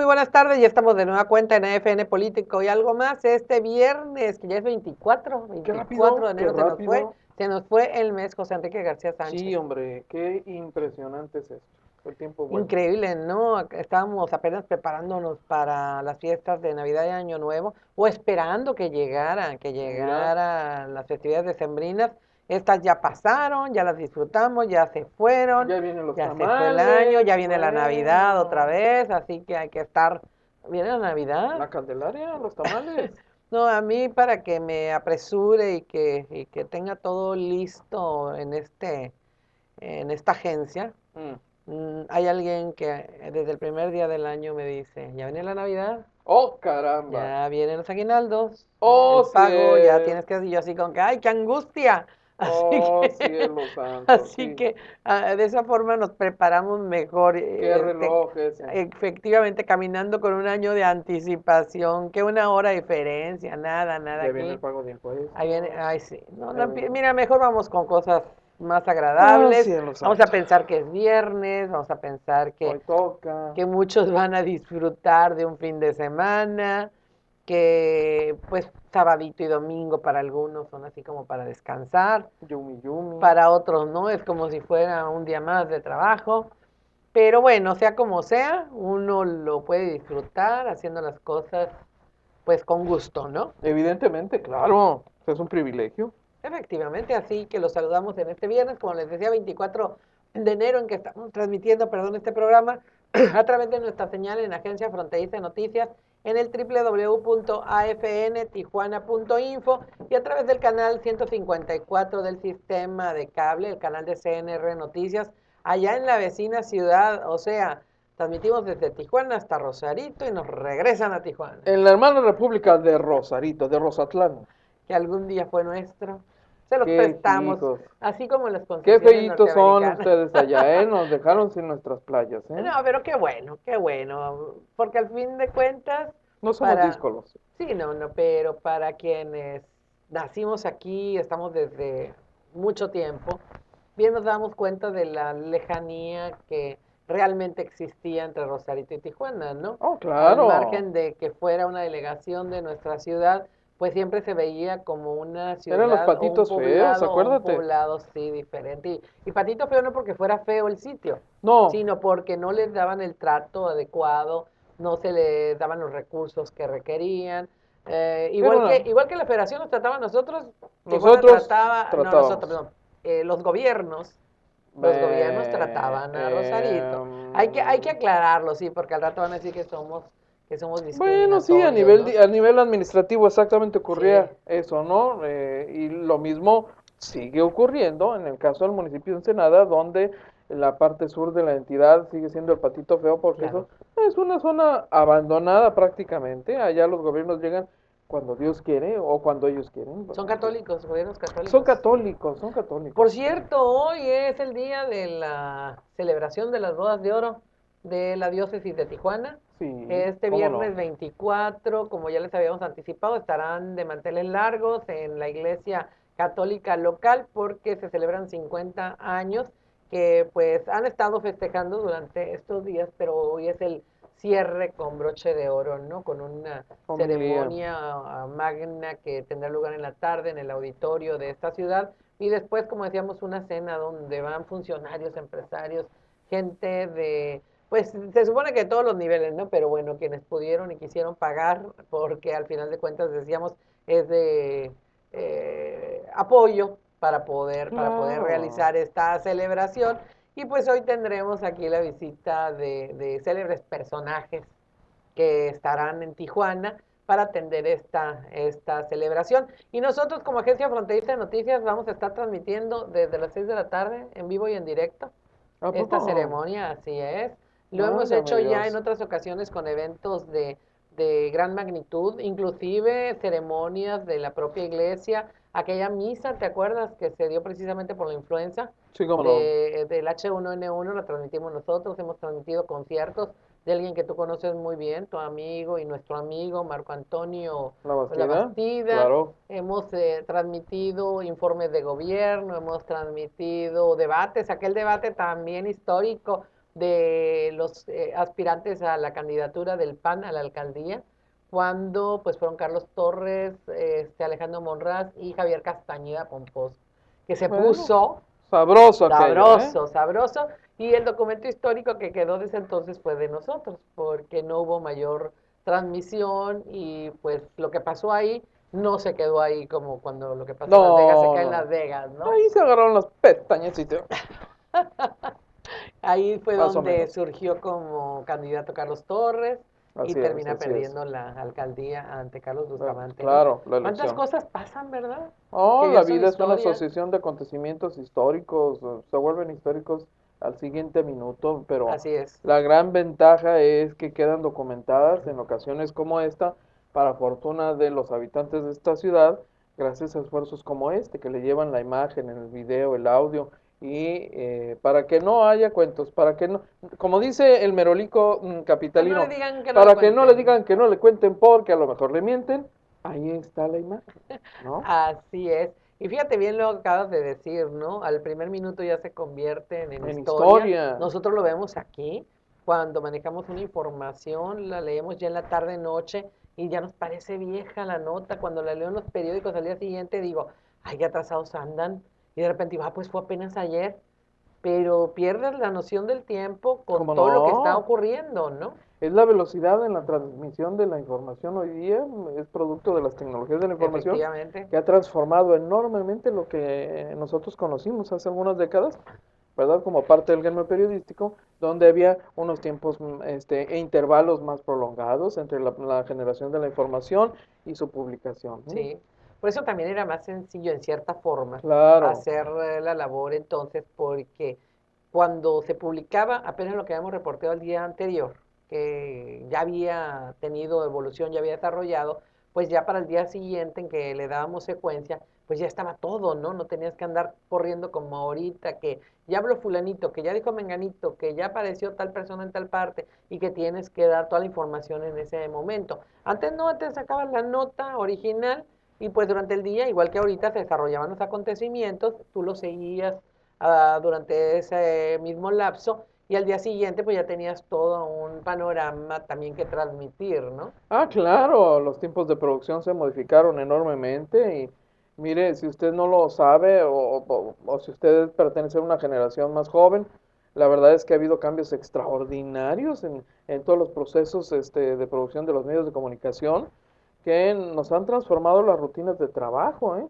Buenas tardes, ya estamos de nueva cuenta en AFN Político y algo más este viernes, que ya es 24 de enero, se nos fue el mes, José Enrique García Sánchez. Sí, hombre, qué impresionante es esto, el tiempo vuela. Increíble, ¿no? Estábamos apenas preparándonos para las fiestas de Navidad y Año Nuevo, o esperando que llegaran las festividades decembrinas. Estas ya pasaron, ya las disfrutamos, ya se fueron, ya vienen los tamales, se fue el año, ya viene la Navidad otra vez, así que hay que estar. ¿Viene la Navidad? La Candelaria, los tamales. No, a mí para que me apresure y que tenga todo listo en esta agencia, hay alguien que desde el primer día del año me dice, ¿ya viene la Navidad? ¡Oh, caramba! Ya vienen los aguinaldos. ¡Oh, el pago, ya tienes que decir, yo así con que, ¡ay, qué angustia! Cielo santo. Así que de esa forma nos preparamos mejor. ¿Qué reloj ese? Efectivamente, caminando con un año de anticipación, que una hora de diferencia, nada. Ya viene el pago de impuestos. Ahí viene, ay, sí. Mira, mejor vamos con cosas más agradables. Vamos a pensar que es viernes, vamos a pensar que hoy toca, que muchos van a disfrutar de un fin de semana, que pues sabadito y domingo para algunos son así como para descansar, yumi. Para otros no, es como si fuera un día más de trabajo, pero bueno, sea como sea, uno lo puede disfrutar haciendo las cosas pues con gusto, ¿no? Evidentemente, claro, es un privilegio. Efectivamente, así que los saludamos en este viernes, como les decía, 24 de enero, en que estamos transmitiendo, este programa a través de nuestra señal en Agencia Fronteriza de Noticias, en el www.afntijuana.info y a través del canal 154 del sistema de cable, el canal de CNR Noticias, allá en la vecina ciudad, o sea, transmitimos desde Tijuana hasta Rosarito y nos regresan a Tijuana. En la hermana república de Rosarito, de Rosatlán. Que algún día fue nuestro. Se los prestamos, hijos. Así como las concesiones qué feitos son ustedes allá, nos dejaron sin nuestras playas, No, pero qué bueno, porque al fin de cuentas... No somos díscolos. Sí, no, pero para quienes nacimos aquí, estamos desde mucho tiempo, bien nos damos cuenta de la lejanía que realmente existía entre Rosarito y Tijuana, ¿no? Oh, claro. Al margen de que fuera una delegación de nuestra ciudad, pues siempre se veía como una ciudad. Eran los patitos feos, acuérdate. Un poblado, sí, diferente. Y patito feo no porque fuera feo el sitio, no, sino porque no les daban el trato adecuado, no se les daban los recursos que requerían. Igual que la federación nos trataba a nosotros, los gobiernos. Los gobiernos trataban a Rosarito. Hay que aclararlo, sí, porque al rato van a decir que somos discriminatorios. Bueno, sí, a nivel administrativo exactamente ocurría eso, ¿no? Y lo mismo sigue ocurriendo en el caso del municipio de Ensenada, donde la parte sur de la entidad sigue siendo el patito feo, porque eso es una zona abandonada prácticamente. Allá los gobiernos llegan cuando Dios quiere o cuando ellos quieren. Son católicos, gobiernos católicos. Son católicos. Por cierto, hoy es el día de la celebración de las bodas de oro de la diócesis de Tijuana. Sí, este viernes 24, como ya les habíamos anticipado, estarán de manteles largos en la iglesia católica local porque se celebran 50 años que pues han estado festejando durante estos días, pero hoy es el cierre con broche de oro, ¿no? Con una ceremonia magna que tendrá lugar en la tarde en el auditorio de esta ciudad y después, como decíamos, una cena donde van funcionarios, empresarios, gente de... Pues se supone que todos los niveles, ¿no? Pero bueno, quienes pudieron y quisieron pagar, porque al final de cuentas decíamos, es de apoyo para poder realizar esta celebración. Y pues hoy tendremos aquí la visita de célebres personajes que estarán en Tijuana para atender esta celebración. Y nosotros como Agencia Fronteriza de Noticias vamos a estar transmitiendo desde las 6 de la tarde en vivo y en directo esta ceremonia, así es. Lo hemos Válgame hecho ya en Dios. otras ocasiones con eventos de gran magnitud, inclusive ceremonias de la propia iglesia. Aquella misa, ¿te acuerdas? Que se dio precisamente por la influenza Sí, cómo no. del H1N1, la transmitimos nosotros. Hemos transmitido conciertos de alguien que tú conoces muy bien, tu amigo y nuestro amigo Marco Antonio La Bastida, Labastida. claro. Hemos transmitido informes de gobierno, hemos transmitido debates, aquel debate también histórico de los aspirantes a la candidatura del PAN a la alcaldía, cuando pues fueron Carlos Torres, Alejandro Monraz y Javier Castañeda Pomposo, que se Bueno, puso sabroso aquello, ¿eh? sabroso, sabroso, y el documento histórico que quedó desde entonces fue de nosotros, porque no hubo mayor transmisión y pues lo que pasó ahí no se quedó ahí como cuando lo que pasa en Las Vegas se No, queda en no. Las Vegas, ¿no? Ahí se agarraron las pestañas y Ahí fue más o donde menos. surgió como candidato Carlos Torres y Así es, termina así es. perdiendo la alcaldía ante Carlos Bustamante, ¿no? Claro, la ¿Cuántas elección. cosas pasan, verdad? Oh, Que la ya son vida es una historia. asociación de acontecimientos históricos, se vuelven históricos al siguiente minuto, pero Así es. la gran ventaja es que quedan documentadas en ocasiones como esta, para fortuna de los habitantes de esta ciudad, gracias a esfuerzos como este, que le llevan la imagen, el video, el audio, y para que no haya cuentos, para que no, como dice el merolico Que no le capitalino, digan que no le para que no le cuenten. digan que no le cuenten porque a lo mejor le mienten, ahí está la imagen, ¿no? Así es. Y fíjate bien lo que acabas de decir, ¿no? Al primer minuto ya se convierten en En historia. historia. Nosotros lo vemos aquí, cuando manejamos una información, la leemos ya en la tarde noche y ya nos parece vieja la nota. Cuando la leo en los periódicos al día siguiente digo, ay, qué atrasados andan. Y de repente digo, ah, pues fue apenas ayer. Pero pierdes la noción del tiempo con ¿Cómo todo lo que está no? ocurriendo, ¿no? Es la velocidad en la transmisión de la información hoy día, es producto de las tecnologías de la información Efectivamente. que ha transformado enormemente lo que nosotros conocimos hace algunas décadas, ¿verdad? Como parte del gremio periodístico, donde había unos tiempos e intervalos más prolongados entre la generación de la información y su publicación. ¿Mm? Sí, por eso también era más sencillo en cierta forma Claro, hacer la labor entonces, porque cuando se publicaba apenas lo que habíamos reportado el día anterior, que ya había tenido evolución, ya había desarrollado, pues ya para el día siguiente en que le dábamos secuencia, pues ya estaba todo, ¿no? No tenías que andar corriendo como ahorita, que ya habló fulanito, que ya dijo menganito, que ya apareció tal persona en tal parte y que tienes que dar toda la información en ese momento. Antes no, antes sacabas la nota original y pues durante el día, igual que ahorita, se desarrollaban los acontecimientos, tú los seguías durante ese mismo lapso y al día siguiente pues ya tenías todo un panorama también que transmitir, ¿no? ah, claro, los tiempos de producción se modificaron enormemente y mire, si usted no lo sabe o si usted pertenece a una generación más joven, la verdad es que ha habido cambios extraordinarios en todos los procesos de producción de los medios de comunicación que nos han transformado las rutinas de trabajo, ¿eh?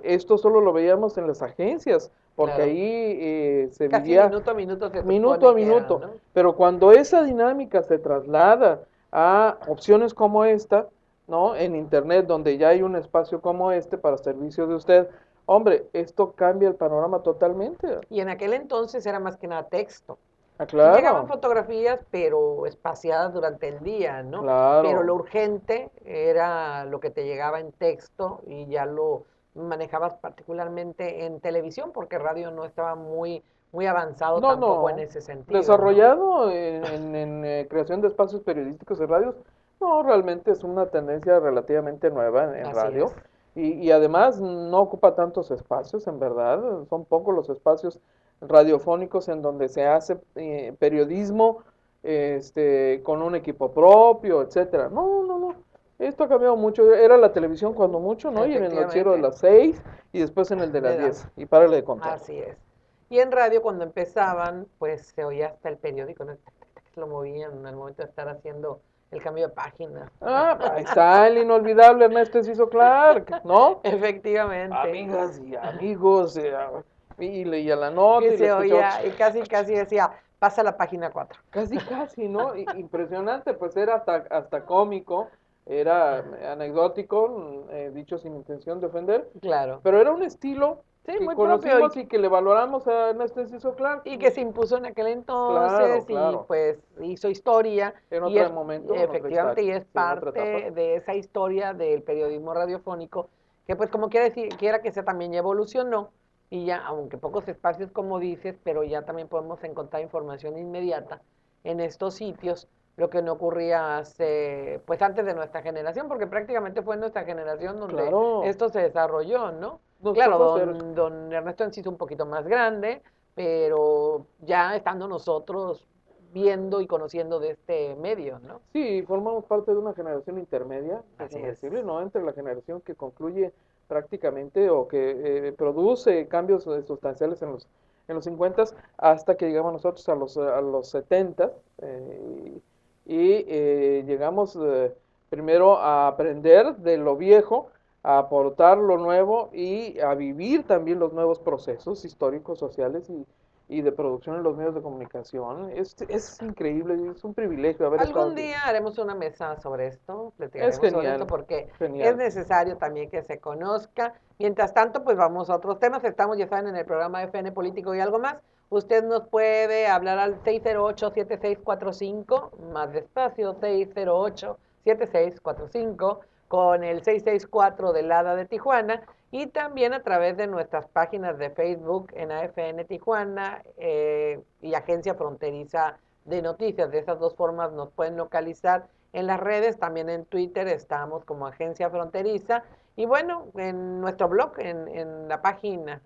Esto solo lo veíamos en las agencias, porque Claro. ahí se Casi vivía minuto a minuto se minuto a supone que era, minuto, ¿no? pero cuando esa dinámica se traslada a opciones como esta, ¿no? En internet, donde ya hay un espacio como este para servicio de usted, hombre, esto cambia el panorama totalmente. Y en aquel entonces era más que nada texto. Ah, Sí llegaban claro, fotografías, pero espaciadas durante el día, ¿no? Pero lo claro. urgente era lo que te llegaba en texto y ya lo manejabas particularmente en televisión, porque radio no estaba muy avanzado No, tampoco en no. ese sentido, ¿no? Desarrollado en creación de espacios periodísticos en radios, no, realmente es una tendencia relativamente nueva en Así es. radio y además no ocupa tantos espacios, en verdad, son pocos los espacios radiofónicos en donde se hace periodismo con un equipo propio, etcétera. No, no, no. Esto ha cambiado mucho. Era la televisión cuando mucho, ¿no? Y en el noticiero de Efectivamente. las 6 y después en el de las De las 10. Y párale de contar. Así es. Y en radio cuando empezaban, pues se oía hasta el periódico, ¿no? Lo movían al momento de estar haciendo el cambio de página. Ah, ahí está el inolvidable Ernesto Enciso Clark, ¿no? Efectivamente. Amigas y amigos, y leía la nota Y y le se escuchaba oía, y casi decía, pasa la página 4. casi, casi, ¿no? Impresionante, pues era hasta cómico, era anecdótico, dicho sin intención de ofender, Claro. pero era un estilo Sí, que muy propio. conocimos y que le valoramos a Ernesto Enciso Clark. Y que se impuso en aquel Claro, entonces y claro. pues hizo historia En y otro es momento, en otra efectivamente y es sí, en otra etapa. parte de esa historia del periodismo radiofónico que pues como quiera decir, quiera que sea también ya evolucionó y ya, aunque pocos espacios como dices, pero ya también podemos encontrar información inmediata en estos sitios, lo que no ocurría hace, pues antes de nuestra generación, porque prácticamente fue nuestra generación donde Claro, esto se desarrolló, ¿no? nos Claro, tocó hacer. don Ernesto Enciso un poquito más grande, pero ya estando nosotros viendo y conociendo de este medio, ¿no? Sí, formamos parte de una generación intermedia, Así déjame es. decirle, ¿no? Entre la generación que concluye prácticamente o que produce cambios sustanciales en los 50 hasta que llegamos nosotros a los 70 llegamos primero a aprender de lo viejo, a aportar lo nuevo y a vivir también los nuevos procesos históricos, sociales y de producción en los medios de comunicación. Es increíble, es un privilegio haber estado Algún aquí. día haremos una mesa sobre esto, Es platicaremos sobre esto genial, porque es genial. necesario también que se conozca. Mientras tanto, pues vamos a otros temas. Estamos, ya saben, en el programa FN Político y algo más. Usted nos puede hablar al 608-7645, más despacio, 608-7645, con el 664 del Hada de Tijuana y también a través de nuestras páginas de Facebook en AFN Tijuana y Agencia Fronteriza de Noticias. De esas dos formas nos pueden localizar en las redes, también en Twitter estamos como Agencia Fronteriza y bueno, en nuestro blog, en la página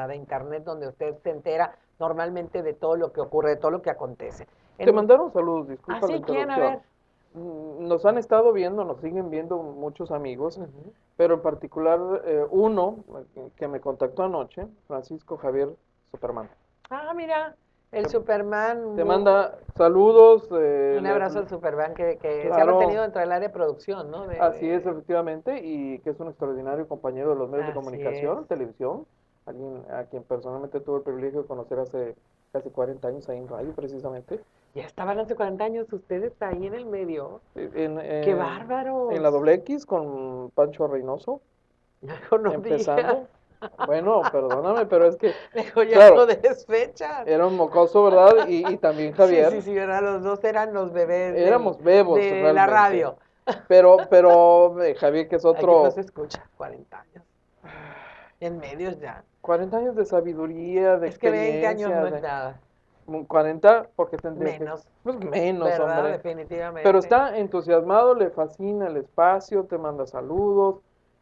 de internet donde usted se entera normalmente de todo lo que ocurre, de todo lo que acontece. Te En, mandaron saludos, disculpa la así, ¿quién? A interrupción. ver. Nos han estado viendo, nos siguen viendo muchos amigos, Uh -huh. pero en particular uno que me contactó anoche, Francisco Javier Superman. Ah, mira, el Te, Superman, te manda saludos, un abrazo al Superman que se ha mantenido claro, dentro del área de producción, ¿no? así es efectivamente, y que es un extraordinario compañero de los medios de Así es. comunicación, televisión, alguien a quien personalmente tuve el privilegio de conocer hace casi 40 años ahí en radio precio Ya estaban hace 40 años ustedes ahí en el medio. ¡Qué en la bárbaros! doble X con Pancho Reynoso, Mejor no digas. empezando. Bueno, perdóname, pero es que, Mejor ya no claro, des fechas. era un mocoso, ¿verdad? Y también Sí, Javier, sí, sí, ¿verdad? Los dos eran los bebés éramos bebos de la realmente. radio. Pero Javier, que es Aquí no otro, se escucha, 40 años. En medios ya. 40 años de sabiduría, de Es que 20 años experiencia, no es de nada. 40, porque tendría que, Menos, pues menos, ¿verdad? hombre. Pero Definitivamente. está entusiasmado, le fascina el espacio, te manda saludos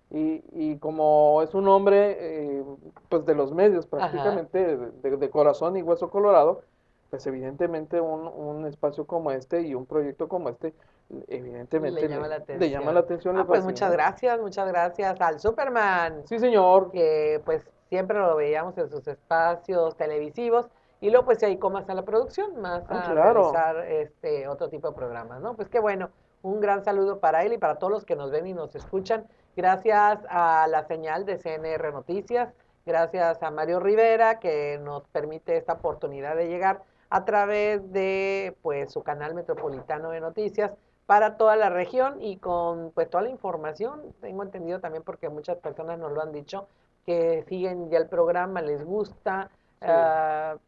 y como es un hombre pues de los medios Ajá. prácticamente, de corazón y hueso colorado, pues evidentemente un espacio como este y un proyecto como este, Le evidentemente llama la le llama la atención. atención, le Ah, pues fascina. muchas gracias al Superman. Sí, señor. Que pues siempre lo veíamos en sus espacios televisivos y luego pues se dedicó más a la producción, más Ah, a claro. realizar este otro tipo de programas, ¿no? Pues qué bueno, un gran saludo para él y para todos los que nos ven y nos escuchan. Gracias a la señal de CNR Noticias, gracias a Mario Rivera que nos permite esta oportunidad de llegar a través de pues su canal metropolitano de noticias para toda la región y con pues toda la información, tengo entendido también porque muchas personas nos lo han dicho, que siguen ya el programa, les gusta, Sí.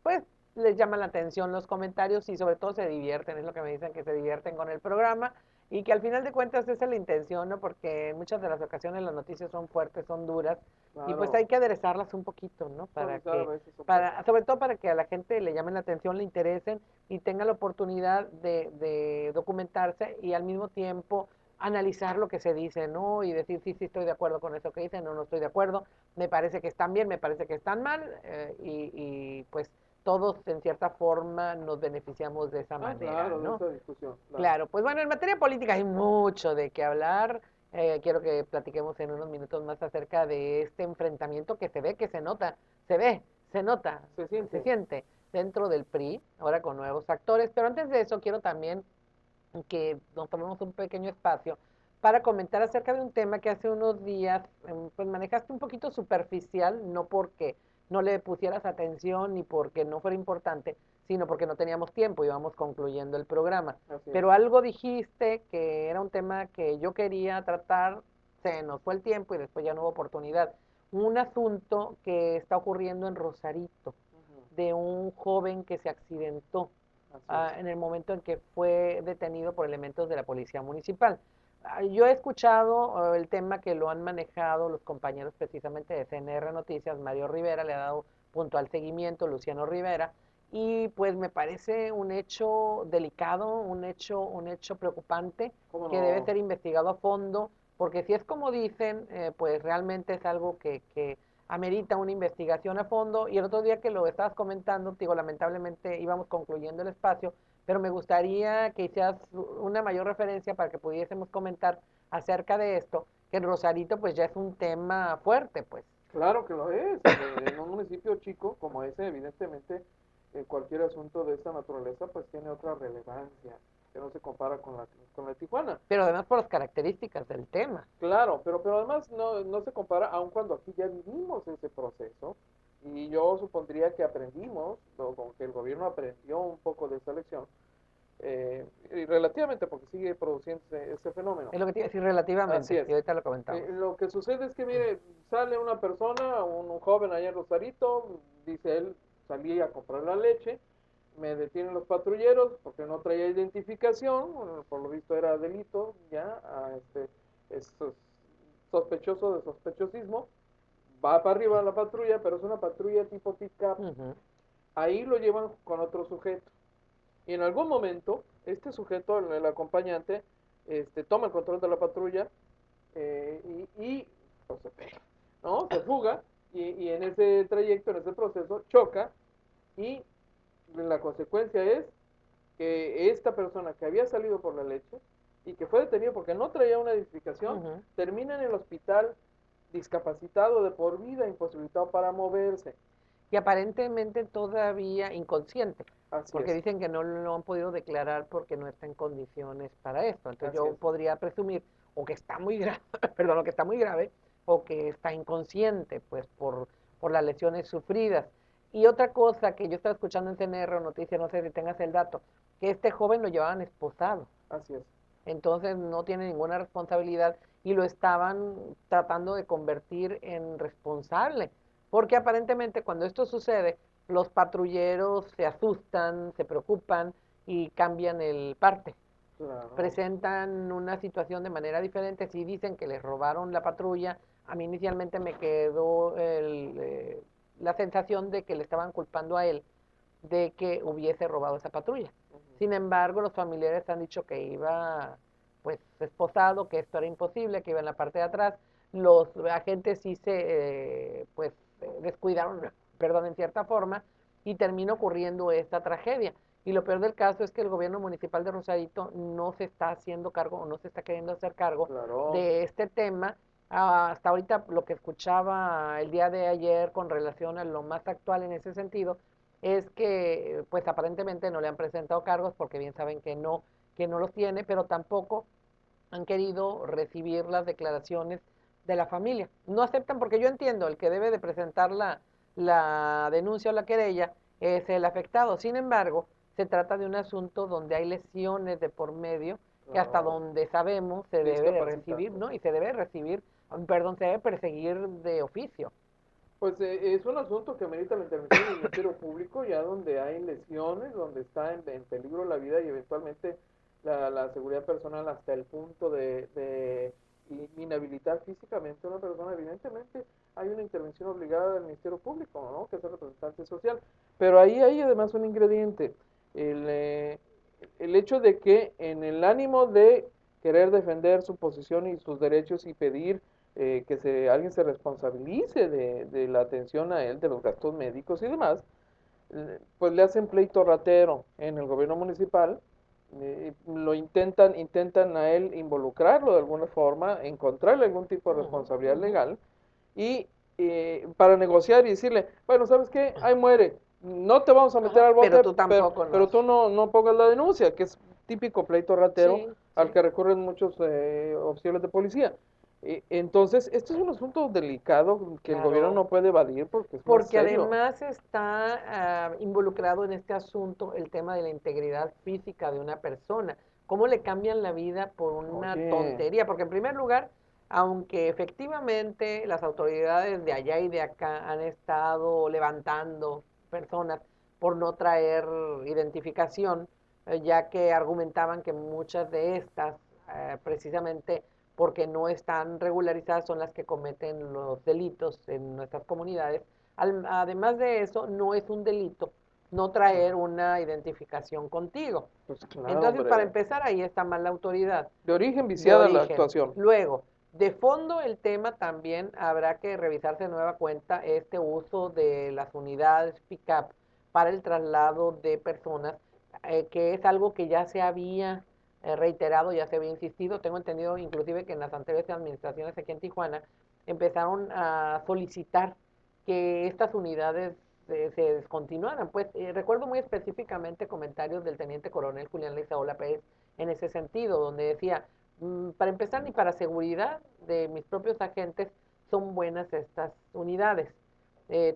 pues les llama la atención los comentarios y sobre todo se divierten, es lo que me dicen, que se divierten con el programa y que al final de cuentas esa es la intención, ¿no? Porque en muchas de las ocasiones las noticias son fuertes, son duras y pues hay Claro. que aderezarlas un poquito, ¿no? Para Suavizar a que, veces un poco. para, sobre todo para que a la gente le llamen la atención, le interesen y tenga la oportunidad de documentarse y al mismo tiempo analizar lo que se dice, ¿no? Y decir, sí, sí, estoy de acuerdo con eso que dicen, no, no estoy de acuerdo, me parece que están bien, me parece que están mal, y pues todos en cierta forma nos beneficiamos de esa Ah, manera, claro, de ¿no? esa discusión, claro. Claro, pues bueno, en materia política hay mucho de qué hablar. Quiero que platiquemos en unos minutos más acerca de este enfrentamiento que se ve, que se nota, se ve, se nota, Se se siente. siente dentro del PRI, ahora con nuevos actores. Pero antes de eso, quiero también que nos tomemos un pequeño espacio para comentar acerca de un tema que hace unos días pues manejaste un poquito superficial, no porque no le pusieras atención ni porque no fuera importante, sino porque no teníamos tiempo, íbamos concluyendo el programa. Así es. Pero algo dijiste que era un tema que yo quería tratar, se nos fue el tiempo y después ya no hubo oportunidad. un asunto que está ocurriendo en Rosarito, de un joven que se accidentó en el momento en que fue detenido por elementos de la policía municipal. Yo he escuchado el tema que lo han manejado los compañeros precisamente de CNR Noticias. Mario Rivera le ha dado puntual seguimiento, Luciano Rivera, y pues me parece un hecho delicado, un hecho preocupante que debe ser investigado a fondo, porque si es como dicen, pues realmente es algo que amerita una investigación a fondo. Y el otro día que lo estabas comentando, digo, lamentablemente íbamos concluyendo el espacio, pero me gustaría que hicieras una mayor referencia para que pudiésemos comentar acerca de esto, que en Rosarito pues ya es un tema fuerte, pues. Claro que lo es. En un municipio chico como ese, evidentemente, cualquier asunto de esta naturaleza pues tiene otra relevancia que no se compara con la de Tijuana. Pero además por las características del tema. Claro, pero además no se compara aun cuando aquí ya vivimos ese proceso y yo supondría que aprendimos, o como que el gobierno aprendió un poco de esa lección, y relativamente porque sigue produciéndose ese fenómeno. Es lo que te iba a decir Así relativamente, es. y ahorita lo comentamos. Lo que sucede es que, mire, sale una persona, un joven allá en Rosarito, dice él, salí a comprar la leche, me detienen los patrulleros porque no traía identificación, bueno, por lo visto era delito, ya, es sospechoso de sospechosismo, va para arriba la patrulla, pero es una patrulla tipo pick-up, ahí lo llevan con otro sujeto, y en algún momento, este sujeto, el acompañante, toma el control de la patrulla, pues, se pega, ¿no? Se fuga y en ese trayecto, en ese proceso, choca y la consecuencia es que esta persona que había salido por la leche y que fue detenido porque no traía una identificación, termina en el hospital discapacitado de por vida, imposibilitado para moverse. Y aparentemente todavía inconsciente, Así porque es. dicen que no lo han podido declarar porque no está en condiciones para esto. Entonces Así yo es. podría presumir o que está muy grave, perdón, o que está muy grave, o que está inconsciente, pues por las lesiones sufridas. Y otra cosa que yo estaba escuchando en CNR Noticias, no sé si tengas el dato, que este joven lo llevaban esposado. Así es. Entonces no tiene ninguna responsabilidad y lo estaban tratando de convertir en responsable, porque aparentemente cuando esto sucede, los patrulleros se asustan, se preocupan y cambian el parte. Claro. Presentan una situación de manera diferente. Si dicen que les robaron la patrulla, a mí inicialmente me quedó la sensación de que le estaban culpando a él de que hubiese robado esa patrulla. Sin embargo, los familiares han dicho que iba pues esposado, que esto era imposible, que iba en la parte de atrás. Los agentes sí se descuidaron, perdón, en cierta forma, y termina ocurriendo esta tragedia. Y lo peor del caso es que el gobierno municipal de Rosarito no se está haciendo cargo o no se está queriendo hacer cargo de este tema. Hasta ahorita lo que escuchaba el día de ayer con relación a lo más actual en ese sentido es que pues aparentemente no le han presentado cargos porque bien saben que no los tiene, pero tampoco han querido recibir las declaraciones de la familia. No aceptan porque yo entiendo, el que debe de presentar la denuncia o la querella es el afectado. Sin embargo, se trata de un asunto donde hay lesiones de por medio que hasta donde sabemos se debe de recibir, ¿no? Y se debe recibir, perdón, se debe perseguir de oficio. Pues es un asunto que merita la intervención del Ministerio Público, ya donde hay lesiones, donde está en peligro la vida y eventualmente la seguridad personal hasta el punto de inhabilitar físicamente a una persona. Evidentemente hay una intervención obligada del Ministerio Público, ¿no? Que es el representante social. Pero ahí hay además un ingrediente, el hecho de que en el ánimo de querer defender su posición y sus derechos y pedir alguien se responsabilice de la atención a él, de los gastos médicos y demás, pues le hacen pleito ratero en el gobierno municipal, intentan a él involucrarlo de alguna forma, encontrarle algún tipo de responsabilidad legal y para negociar y decirle, bueno, ¿sabes qué? Ahí muere, no te vamos a meter al bote, pero tú tampoco pero nos... tú no pongas la denuncia, que es típico pleito ratero Sí, al sí. que recurren muchos oficiales de policía. Entonces, esto es un asunto delicado que el gobierno Claro, no puede evadir porque es muy porque serio. además está involucrado en este asunto el tema de la integridad física de una persona. ¿Cómo le cambian la vida por una Oye, tontería? Porque en primer lugar, aunque efectivamente las autoridades de allá y de acá han estado levantando personas por no traer identificación, ya que argumentaban que muchas de estas, precisamente porque no están regularizadas, son las que cometen los delitos en nuestras comunidades. Además de eso, no es un delito no traer una identificación contigo. Pues claro, Entonces, para hombre. empezar, ahí está mal la autoridad. De origen De viciada la origen. actuación. Luego, de fondo el tema también habrá que revisarse de nueva cuenta este uso de las unidades pick-up para el traslado de personas, que es algo que ya se había reiterado, ya se había insistido. Tengo entendido inclusive que en las anteriores administraciones aquí en Tijuana empezaron a solicitar que estas unidades se descontinuaran. Pues recuerdo muy específicamente comentarios del teniente coronel Julián Leizaola Pérez en ese sentido, donde decía, para empezar, ni para seguridad de mis propios agentes son buenas estas unidades,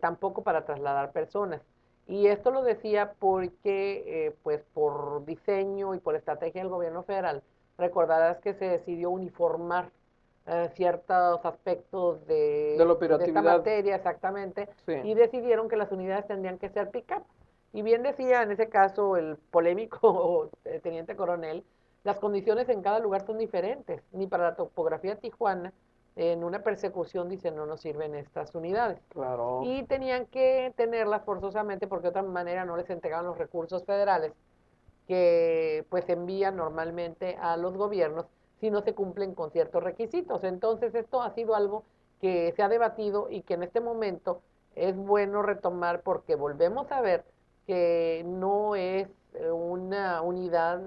tampoco para trasladar personas. Y esto lo decía porque, pues por diseño y por estrategia del gobierno federal, recordarás que se decidió uniformar ciertos aspectos De la de esta operatividad. materia exactamente, Sí. y decidieron que las unidades tendrían que ser pick-up. Y bien decía en ese caso el polémico teniente coronel, las condiciones en cada lugar son diferentes, ni para la topografía tijuana, en una persecución dice no nos sirven estas unidades. Claro. Y tenían que tenerlas forzosamente porque de otra manera no les entregaban los recursos federales que pues envían normalmente a los gobiernos si no se cumplen con ciertos requisitos. Entonces esto ha sido algo que se ha debatido y que en este momento es bueno retomar porque volvemos a ver que no es una unidad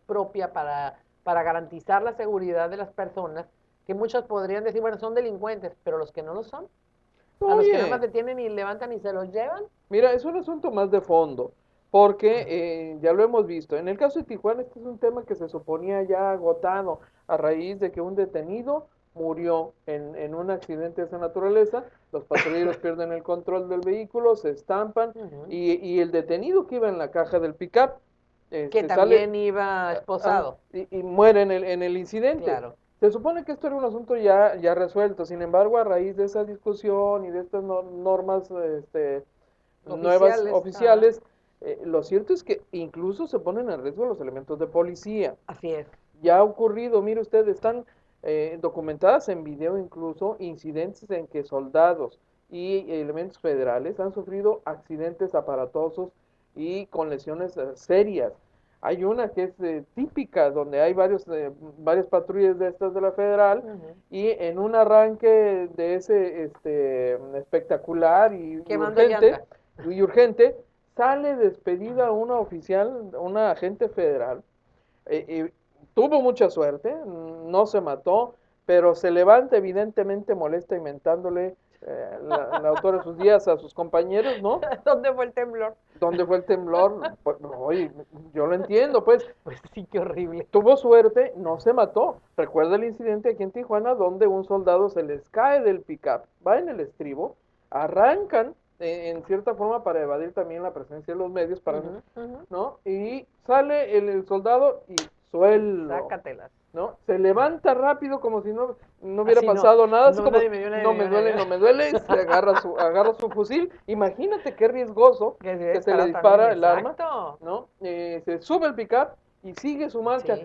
propia para garantizar la seguridad de las personas, que muchos podrían decir, bueno, son delincuentes, pero los que no lo son, a los que nada más Oye, detienen y levantan y se los llevan. mira, es un asunto más de fondo, porque ya lo hemos visto. En el caso de Tijuana, este es un tema que se suponía ya agotado a raíz de que un detenido murió en un accidente de esa naturaleza. Los patrulleros pierden el control del vehículo, se estampan Uh -huh. y el detenido que iba en la caja del pickup Que sale también iba esposado. y muere en el incidente. Claro. Se supone que esto era un asunto ya resuelto, sin embargo, a raíz de esa discusión y de estas normas nuevas Oficiales. Ajá. oficiales, lo cierto es que incluso se ponen en riesgo los elementos de policía. Así es. Ya ha ocurrido, mire usted, están documentadas en video incluso incidentes en que soldados y elementos federales han sufrido accidentes aparatosos y con lesiones serias. Hay una que es típica, donde hay varias patrullas de estas de la federal, Uh -huh. y en un arranque de ese espectacular Quemando llantas. y urgente, sale despedida una oficial, una agente federal. Tuvo mucha suerte, no se mató, pero se levanta evidentemente molesta, inventándole la autora de sus días a sus compañeros, ¿no? ¿Dónde fue el temblor? ¿Dónde fue el temblor? Pues, oye, yo lo entiendo, pues Pues sí, qué horrible. tuvo suerte, no se mató. Recuerda el incidente aquí en Tijuana donde un soldado se les cae del pickup, va en el estribo, arrancan en cierta forma para evadir también la presencia de los medios, Uh para, -huh. Uh -huh. ¿no? Y sale el soldado y suelo, Sácatelas. ¿no? Se levanta rápido como si no hubiera Así no. pasado nada, así No, como, nadie me vio, nadie no me me vio, nadie duele, me no vio. me duele, se agarra su fusil. Imagínate qué riesgoso Que se hubiera que se le disparado también, dispara el arma, exacto. ¿no? Se sube el pickup y sigue su marcha.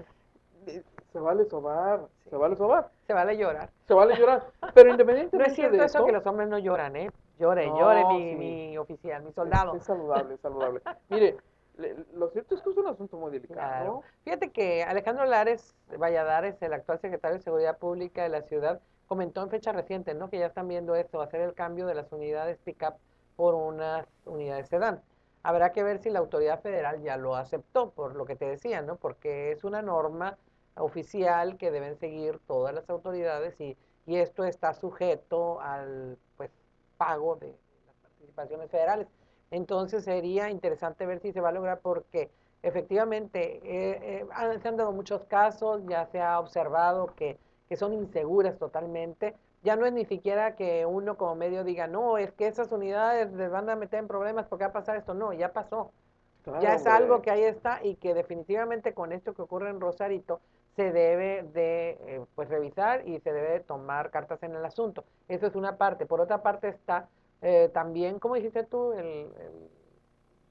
Sí, Se vale sobar, sí. se vale sobar, Se vale llorar. se vale llorar. Pero No es independientemente cierto de eso que esto, los hombres no lloran, ¿eh? Llore, llore no, sí, mi oficial, mi soldado. es saludable, es saludable. Mire, lo cierto es que es un asunto muy Claro. delicado. Fíjate que Alejandro Lares Valladares, el actual secretario de Seguridad Pública de la ciudad, comentó en fecha reciente, ¿no? Que ya están viendo esto, hacer el cambio de las unidades pick-up por unas unidades sedán. Habrá que ver si la autoridad federal ya lo aceptó, por lo que te decía, ¿no? Porque es una norma oficial que deben seguir todas las autoridades y esto está sujeto al, pues, pago de las participaciones federales. Entonces sería interesante ver si se va a lograr porque efectivamente se han dado muchos casos, ya se ha observado que son inseguras totalmente. Ya no es ni siquiera que uno como medio diga, no, es que esas unidades les van a meter en problemas porque va a pasar esto. No, ya pasó. Ya Claro, es algo hombre. que ahí está y que definitivamente con esto que ocurre en Rosarito se debe de pues revisar y se debe de tomar cartas en el asunto. Eso es una parte. Por otra parte está también, ¿cómo dijiste tú? El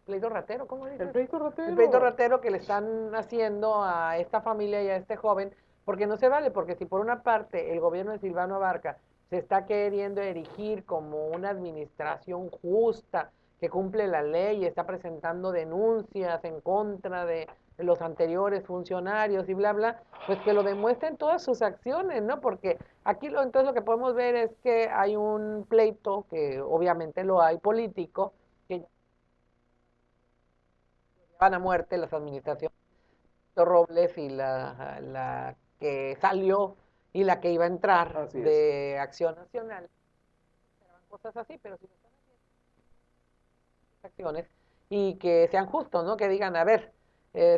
pleito ratero, ¿cómo El dices? pleito El pleito ratero. ratero que le están haciendo a esta familia y a este joven, porque no se vale, porque si por una parte el gobierno de Silvano Abarca se está queriendo erigir como una administración justa, que cumple la ley y está presentando denuncias en contra de los anteriores funcionarios y bla, bla, pues que lo demuestren todas sus acciones, ¿no? Porque aquí entonces lo que podemos ver es que hay un pleito, que obviamente lo hay político, que van a muerte las administraciones de Robles y la que salió y la que iba a entrar Así es. de Acción Nacional. Cosas así, pero si lo están haciendo acciones y que sean justos, ¿no? Que digan, a ver,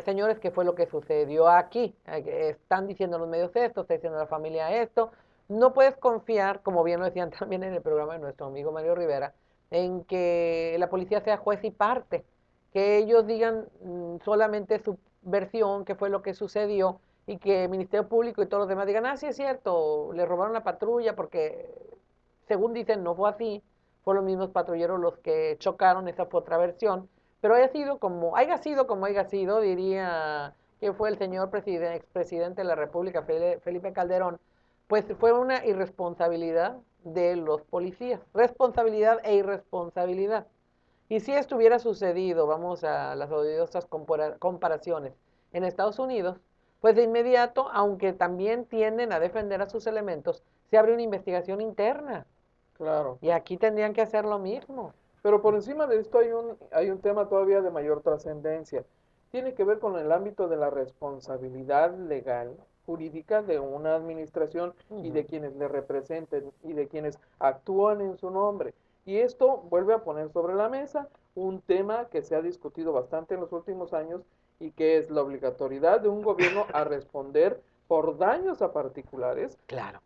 señores, ¿qué fue lo que sucedió aquí? Están diciendo los medios esto, está diciendo la familia esto. No puedes confiar, como bien lo decían también en el programa de nuestro amigo Mario Rivera, en que la policía sea juez y parte, que ellos digan solamente su versión, qué fue lo que sucedió, y que el Ministerio Público y todos los demás digan, sí es cierto, le robaron la patrulla porque, según dicen, no fue así, fueron los mismos patrulleros los que chocaron, esa fue otra versión, pero haya sido, diría que fue el señor expresidente de la República, Felipe Calderón, pues fue una irresponsabilidad de los policías, responsabilidad e irresponsabilidad. Y si esto hubiera sucedido, vamos a las odiosas comparaciones, en Estados Unidos, pues de inmediato, aunque también tienden a defender a sus elementos, se abre una investigación interna. Claro. Y aquí tendrían que hacer lo mismo. Pero por encima de esto hay un tema todavía de mayor trascendencia. Tiene que ver con el ámbito de la responsabilidad legal, jurídica de una administración y de quienes le representen y de quienes actúan en su nombre. Y esto vuelve a poner sobre la mesa un tema que se ha discutido bastante en los últimos años y que es la obligatoriedad de un gobierno a responder por daños a particulares Claro.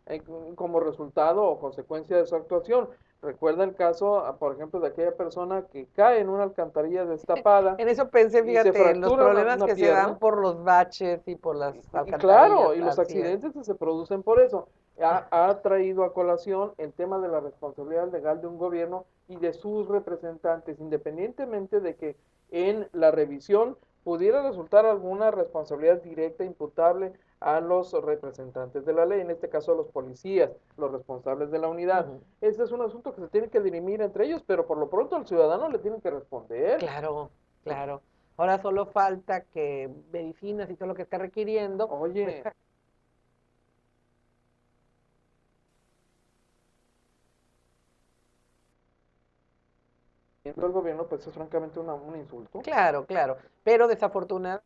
como resultado o consecuencia de su actuación. Recuerda el caso, por ejemplo, de aquella persona que cae en una alcantarilla destapada En eso pensé, y se fíjate, en los fractura problemas una que se pierna. dan por los baches y por las Y alcantarillas, claro, y los así es. accidentes que se producen por eso. Ha traído a colación el tema de la responsabilidad legal de un gobierno y de sus representantes, independientemente de que en la revisión pudiera resultar alguna responsabilidad directa imputable a los representantes de la ley, en este caso a los policías, los responsables de la unidad. Este es un asunto que se tiene que dirimir entre ellos, pero por lo pronto al ciudadano le tienen que responder. Claro, claro. Ahora solo falta que medicinas y todo lo que está requiriendo, pues Oye, el gobierno, pues es francamente un insulto. claro, claro. Pero desafortunadamente,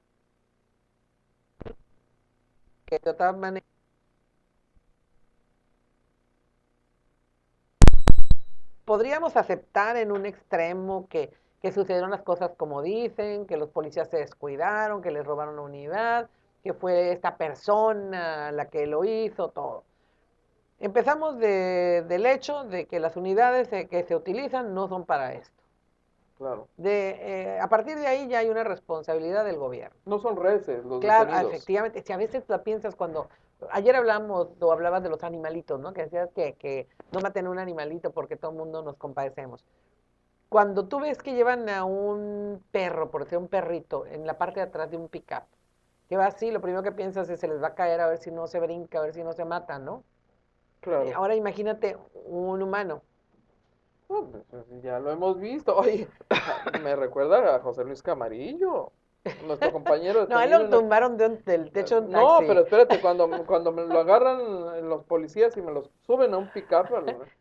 de otra manera, podríamos aceptar en un extremo que sucedieron las cosas como dicen, que los policías se descuidaron, que les robaron la unidad, que fue esta persona la que lo hizo, todo. Empezamos del hecho de que las unidades que se utilizan no son para esto. Claro. A partir de ahí ya hay una responsabilidad del gobierno. No son reces los Claro, detenidos. efectivamente, si a veces la piensas cuando, ayer hablamos o hablabas de los animalitos, ¿no? Que decías que no maten a un animalito porque todo el mundo nos compadecemos. Cuando tú ves que llevan a un perro, por decir un perrito, en la parte de atrás de un pickup, que va así, lo primero que piensas es se les va a caer a ver si no se brinca, a ver si no se mata, ¿no? Claro. Ahora imagínate un humano. Pues, ya lo hemos visto. Oye, me recuerda a José Luis Camarillo, nuestro compañero No, a él detenido lo en la... tumbaron del techo de un No, taxi. pero espérate, cuando me lo agarran los policías y me los suben a un pick-up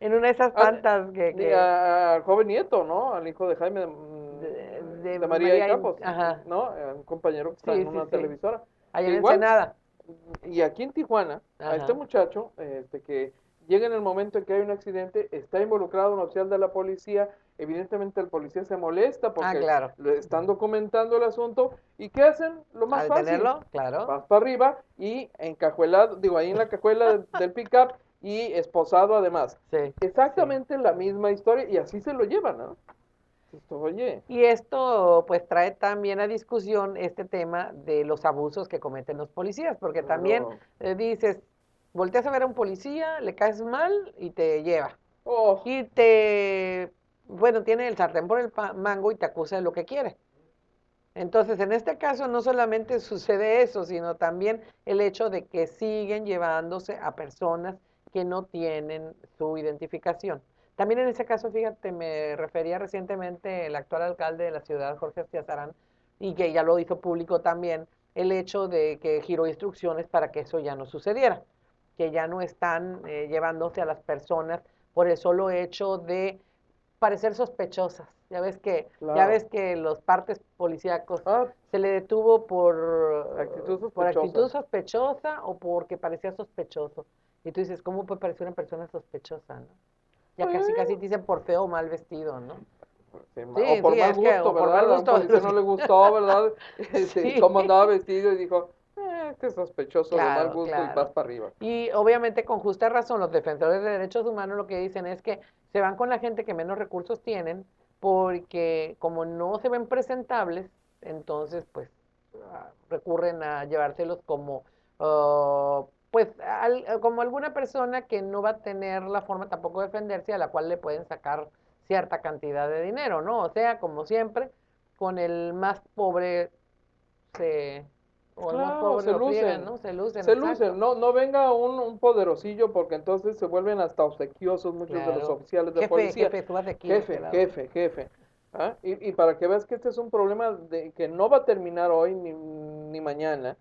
En una de esas al, tantas al joven nieto, ¿no? Al hijo de Jaime de de María y María, Campos, ajá, ¿no? Un compañero que está en sí, sí, una sí, televisora. allá Que en igual, Ensenada, y aquí en Tijuana, a este ajá, muchacho, que llega en el momento en que hay un accidente, está involucrado un oficial de la policía, evidentemente el policía se molesta porque claro, le están documentando el asunto, ¿y qué hacen? Lo a más fácil, detenerlo, claro, vas para arriba y encajuelado, digo, ahí en la cajuela del pickup y esposado además. sí, sí. Exactamente la misma historia y así se lo llevan, ¿no? Oye. Y esto pues trae también a discusión este tema de los abusos que cometen los policías, porque también Claro. dices, volteas a ver a un policía, le caes mal y te lleva. Oh, Y te, bueno, tiene el sartén por el mango y te acusa de lo que quiere. Entonces, en este caso no solamente sucede eso, sino también el hecho de que siguen llevándose a personas que no tienen su identificación. También en ese caso, fíjate, me refería recientemente el actual alcalde de la ciudad, Jorge Estiazarán, y que ya lo hizo público también, el hecho de que giró instrucciones para que eso ya no sucediera, que ya no están llevándose a las personas por el solo hecho de parecer sospechosas. Ya claro. ves que los partes policíacos Ah, se le detuvo actitud por actitud sospechosa. sospechosa o porque parecía sospechoso. Y tú dices, ¿cómo puede parecer una persona sospechosa, no? Ya casi casi Bueno, te dicen por feo o mal vestido, ¿no? sí, o Sí, por sí, mal es que, gusto, o por mal ¿verdad? A un gusto. policía no le gustó, ¿verdad? Sí, Cómo andaba vestido y dijo, este es sospechoso de mal claro, gusto y vas claro. para arriba. Y obviamente con justa razón los defensores de derechos humanos lo que dicen es que se van con la gente que menos recursos tienen porque como no se ven presentables, entonces pues recurren a llevárselos como pues como alguna persona que no va a tener la forma tampoco de defenderse a la cual le pueden sacar cierta cantidad de dinero, ¿no? O sea, como siempre, con el más pobre se o el más Claro, pobre se lo friegan, lucen, ¿no? Se lucen, se exacto. lucen. No, no venga un poderosillo porque entonces se vuelven hasta obsequiosos muchos de los Claro. oficiales de Jefe, policía. jefe, súbase aquí de este Jefe, lado. jefe, jefe. ¿Ah? Y para que veas que este es un problema de, que no va a terminar hoy ni mañana.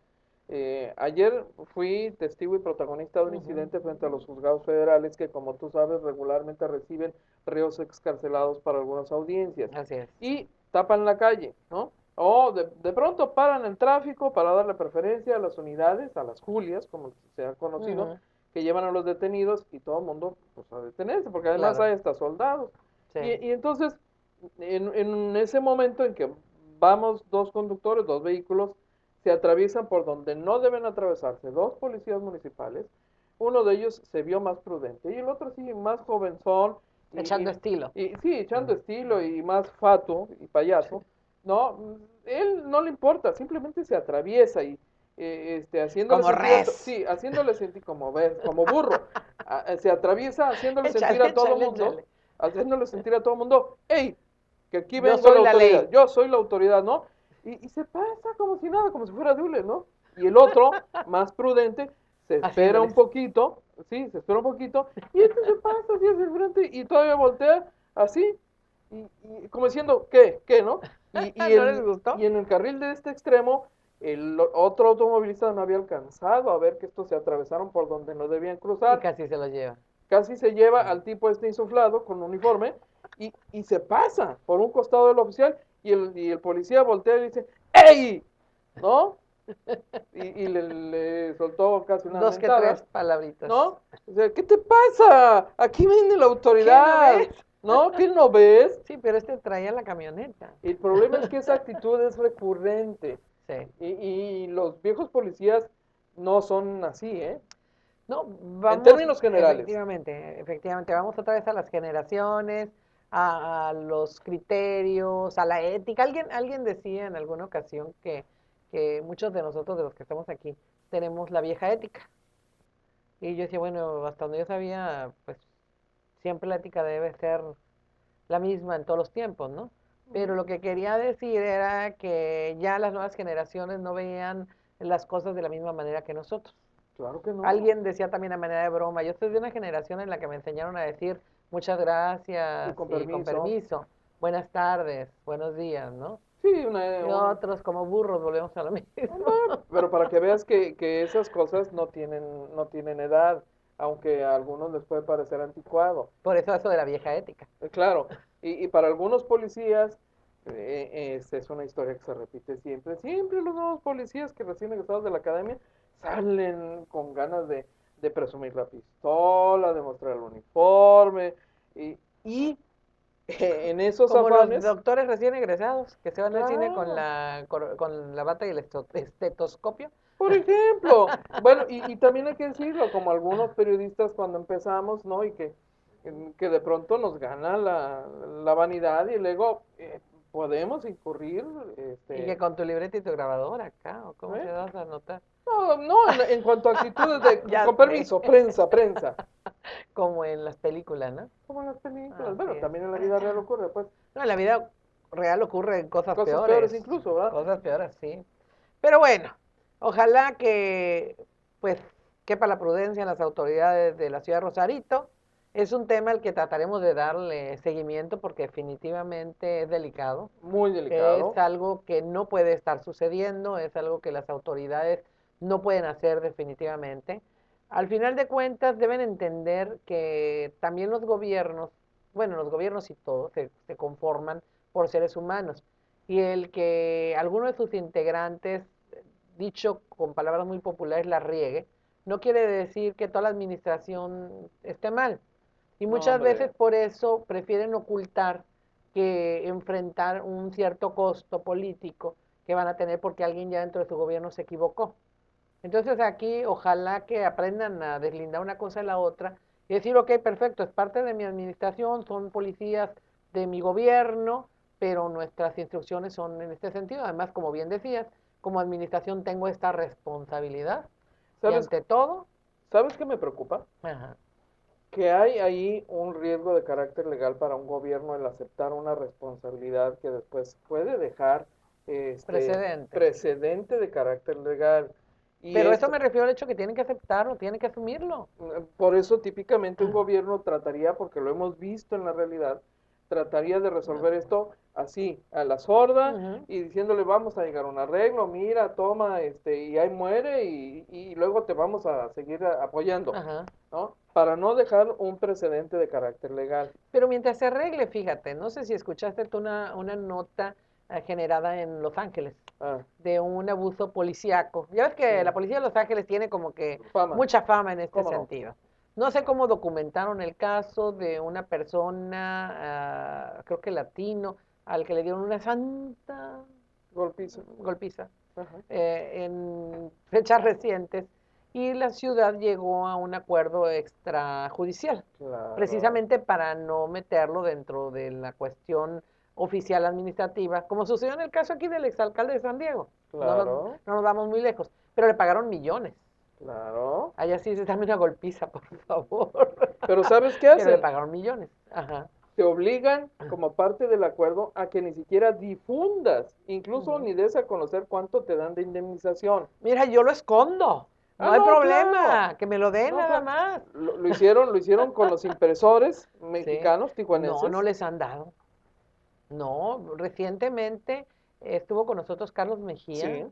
Ayer fui testigo y protagonista de un Ujú. incidente frente a los juzgados federales que, como tú sabes, regularmente reciben reos excarcelados para algunas audiencias. Así es. Y tapan la calle, ¿no? O de pronto paran el tráfico para darle preferencia a las unidades, a las Julias, como se ha conocido, Ujú. que llevan a los detenidos y todo el mundo pues, a detenerse, porque además Claro, hay hasta soldados. sí. Y entonces, en ese momento en que vamos dos conductores, dos vehículos, se atraviesan por donde no deben atravesarse dos policías municipales, uno de ellos se vio más prudente y el otro sí, más jovenzón Echando estilo. y sí, echando Ujú. estilo y más fato y payaso, no, él no le importa, simplemente se atraviesa y haciéndole Como sentir res. sí, haciéndole sentir como ves, como burro, se atraviesa haciéndole sentir Échale, a todo échale, mundo, échale. haciéndole sentir a todo mundo, hey, que aquí Yo vengo la soy la autoridad, ley. yo soy la autoridad, ¿no? Y se pasa como si nada, como si fuera Dule, ¿no? Y el otro, más prudente, se espera un Haciéndoles. poquito, sí, se espera un poquito, y este se pasa así hacia el frente y todavía voltea así, y como diciendo, ¿qué? ¿Qué, no? ¿No les gustó? Y en el carril de este extremo, el otro automovilista no había alcanzado a ver que estos se atravesaron por donde no debían Y cruzar, casi se lo lleva. casi se lleva al tipo este insuflado con uniforme y se pasa por un costado del oficial y el policía voltea y dice, ¡Ey! ¿No? Y le soltó casi unas Dos que mentadas, tres palabritas. ¿no? O sea, ¿qué te pasa? Aquí viene la ¿Qué no autoridad, ves? ¿no? ¿Qué no ves? Sí, pero este traía la camioneta. El problema es que esa actitud es recurrente Sí. y los viejos policías no son así, ¿eh? No, En vamos, términos generales. efectivamente, efectivamente, vamos otra vez a las generaciones, a los criterios, a la ética. Alguien decía en alguna ocasión que muchos de nosotros, de los que estamos aquí, tenemos la vieja ética. Y yo decía, bueno, hasta donde yo sabía, pues siempre la ética debe ser la misma en todos los tiempos, ¿no? Pero lo que quería decir era que ya las nuevas generaciones no veían las cosas de la misma manera que nosotros. Claro que no. Alguien decía también a manera de broma, yo soy de una generación en la que me enseñaron a decir muchas Y gracias con y con permiso. permiso, buenas tardes, buenos días, ¿no? Sí, Y otros como burros volvemos a lo mismo. pero para que veas que esas cosas no tienen edad, aunque a algunos les puede parecer anticuado. Por eso de la vieja ética. Claro, y para algunos policías, es una historia que se repite siempre. Siempre los nuevos policías que recién egresados de la academia salen con ganas de presumir la pistola, de mostrar el uniforme, y en esos Como los afanes, doctores recién egresados que se van al cine con claro. con la bata y el estetoscopio. Por ejemplo, bueno, y también hay que decirlo, como algunos periodistas cuando empezamos, ¿no? Y que que de pronto nos gana la vanidad y luego podemos incurrir, Y que con tu libreta y tu grabadora acá, ¿o cómo te ¿eh? vas a anotar? No, no, en cuanto a actitudes de, Ya con sé, permiso, prensa, como en las películas, ¿no? como en las películas, Así bueno, es. también en la vida real ocurre, pues, No, en la vida real ocurren cosas peores incluso, ¿verdad? cosas peores, sí. Pero bueno, ojalá que pues quepa la prudencia en las autoridades de la ciudad de Rosarito. Es un tema al que trataremos de darle seguimiento porque definitivamente es delicado. Muy Es delicado. algo que no puede estar sucediendo, es algo que las autoridades no pueden hacer definitivamente. Al final de cuentas deben entender que también los gobiernos, bueno, los gobiernos y todos se conforman por seres humanos y el que alguno de sus integrantes, dicho con palabras muy populares, la riegue, no quiere decir que toda la administración esté mal. Y No, muchas veces hombre, por eso prefieren ocultar que enfrentar un cierto costo político que van a tener porque alguien ya dentro de su gobierno se equivocó. Entonces aquí ojalá que aprendan a deslindar una cosa de la otra y decir, ok, perfecto, es parte de mi administración, son policías de mi gobierno, pero nuestras instrucciones son en este sentido. Además, como bien decías, como administración tengo esta responsabilidad y ¿sabes, ante todo, ¿sabes qué me preocupa? ajá, Que hay ahí un riesgo de carácter legal para un gobierno el aceptar una responsabilidad que después puede dejar precedentes. precedente de carácter legal. Y Pero eso esto, me refiero al hecho que tienen que aceptarlo, tienen que asumirlo. por eso típicamente un gobierno trataría, porque lo hemos visto en la realidad, trataría de resolver esto así, a la sorda, Ujú, y diciéndole vamos a llegar a un arreglo, mira, toma, y ahí muere, y luego te vamos a seguir apoyando, ajá. ¿no? Para no dejar un precedente de carácter legal. Pero mientras se arregle, fíjate, no sé si escuchaste tú una nota generada en Los Ángeles Ah, de un abuso policíaco. Ya ves sí, que la policía de Los Ángeles tiene como que fama, mucha fama en este ¿cómo no? sentido. No sé cómo documentaron el caso de una persona, creo que latino, al que le dieron una santa Golpiza. golpiza Ajá, en fechas recientes y la ciudad llegó a un acuerdo extrajudicial, claro, precisamente para no meterlo dentro de la cuestión oficial administrativa, como sucedió en el caso aquí del exalcalde de San Diego. claro, No nos vamos muy lejos, pero le pagaron millones. claro. Allá sí se dame una golpiza, por favor. Pero ¿sabes qué Pero le hacen? pagaron millones. Ajá. Te obligan, como parte del acuerdo, a que ni siquiera difundas, incluso Ujú. ni des a conocer cuánto te dan de indemnización. Mira, yo lo escondo. Ah, No hay no, claro. problema, que me lo den No, nada claro. más. Lo hicieron con los impresores Sí, mexicanos, no, no tijuanenses. les han dado. No, recientemente estuvo con nosotros Carlos Mejía, Sí,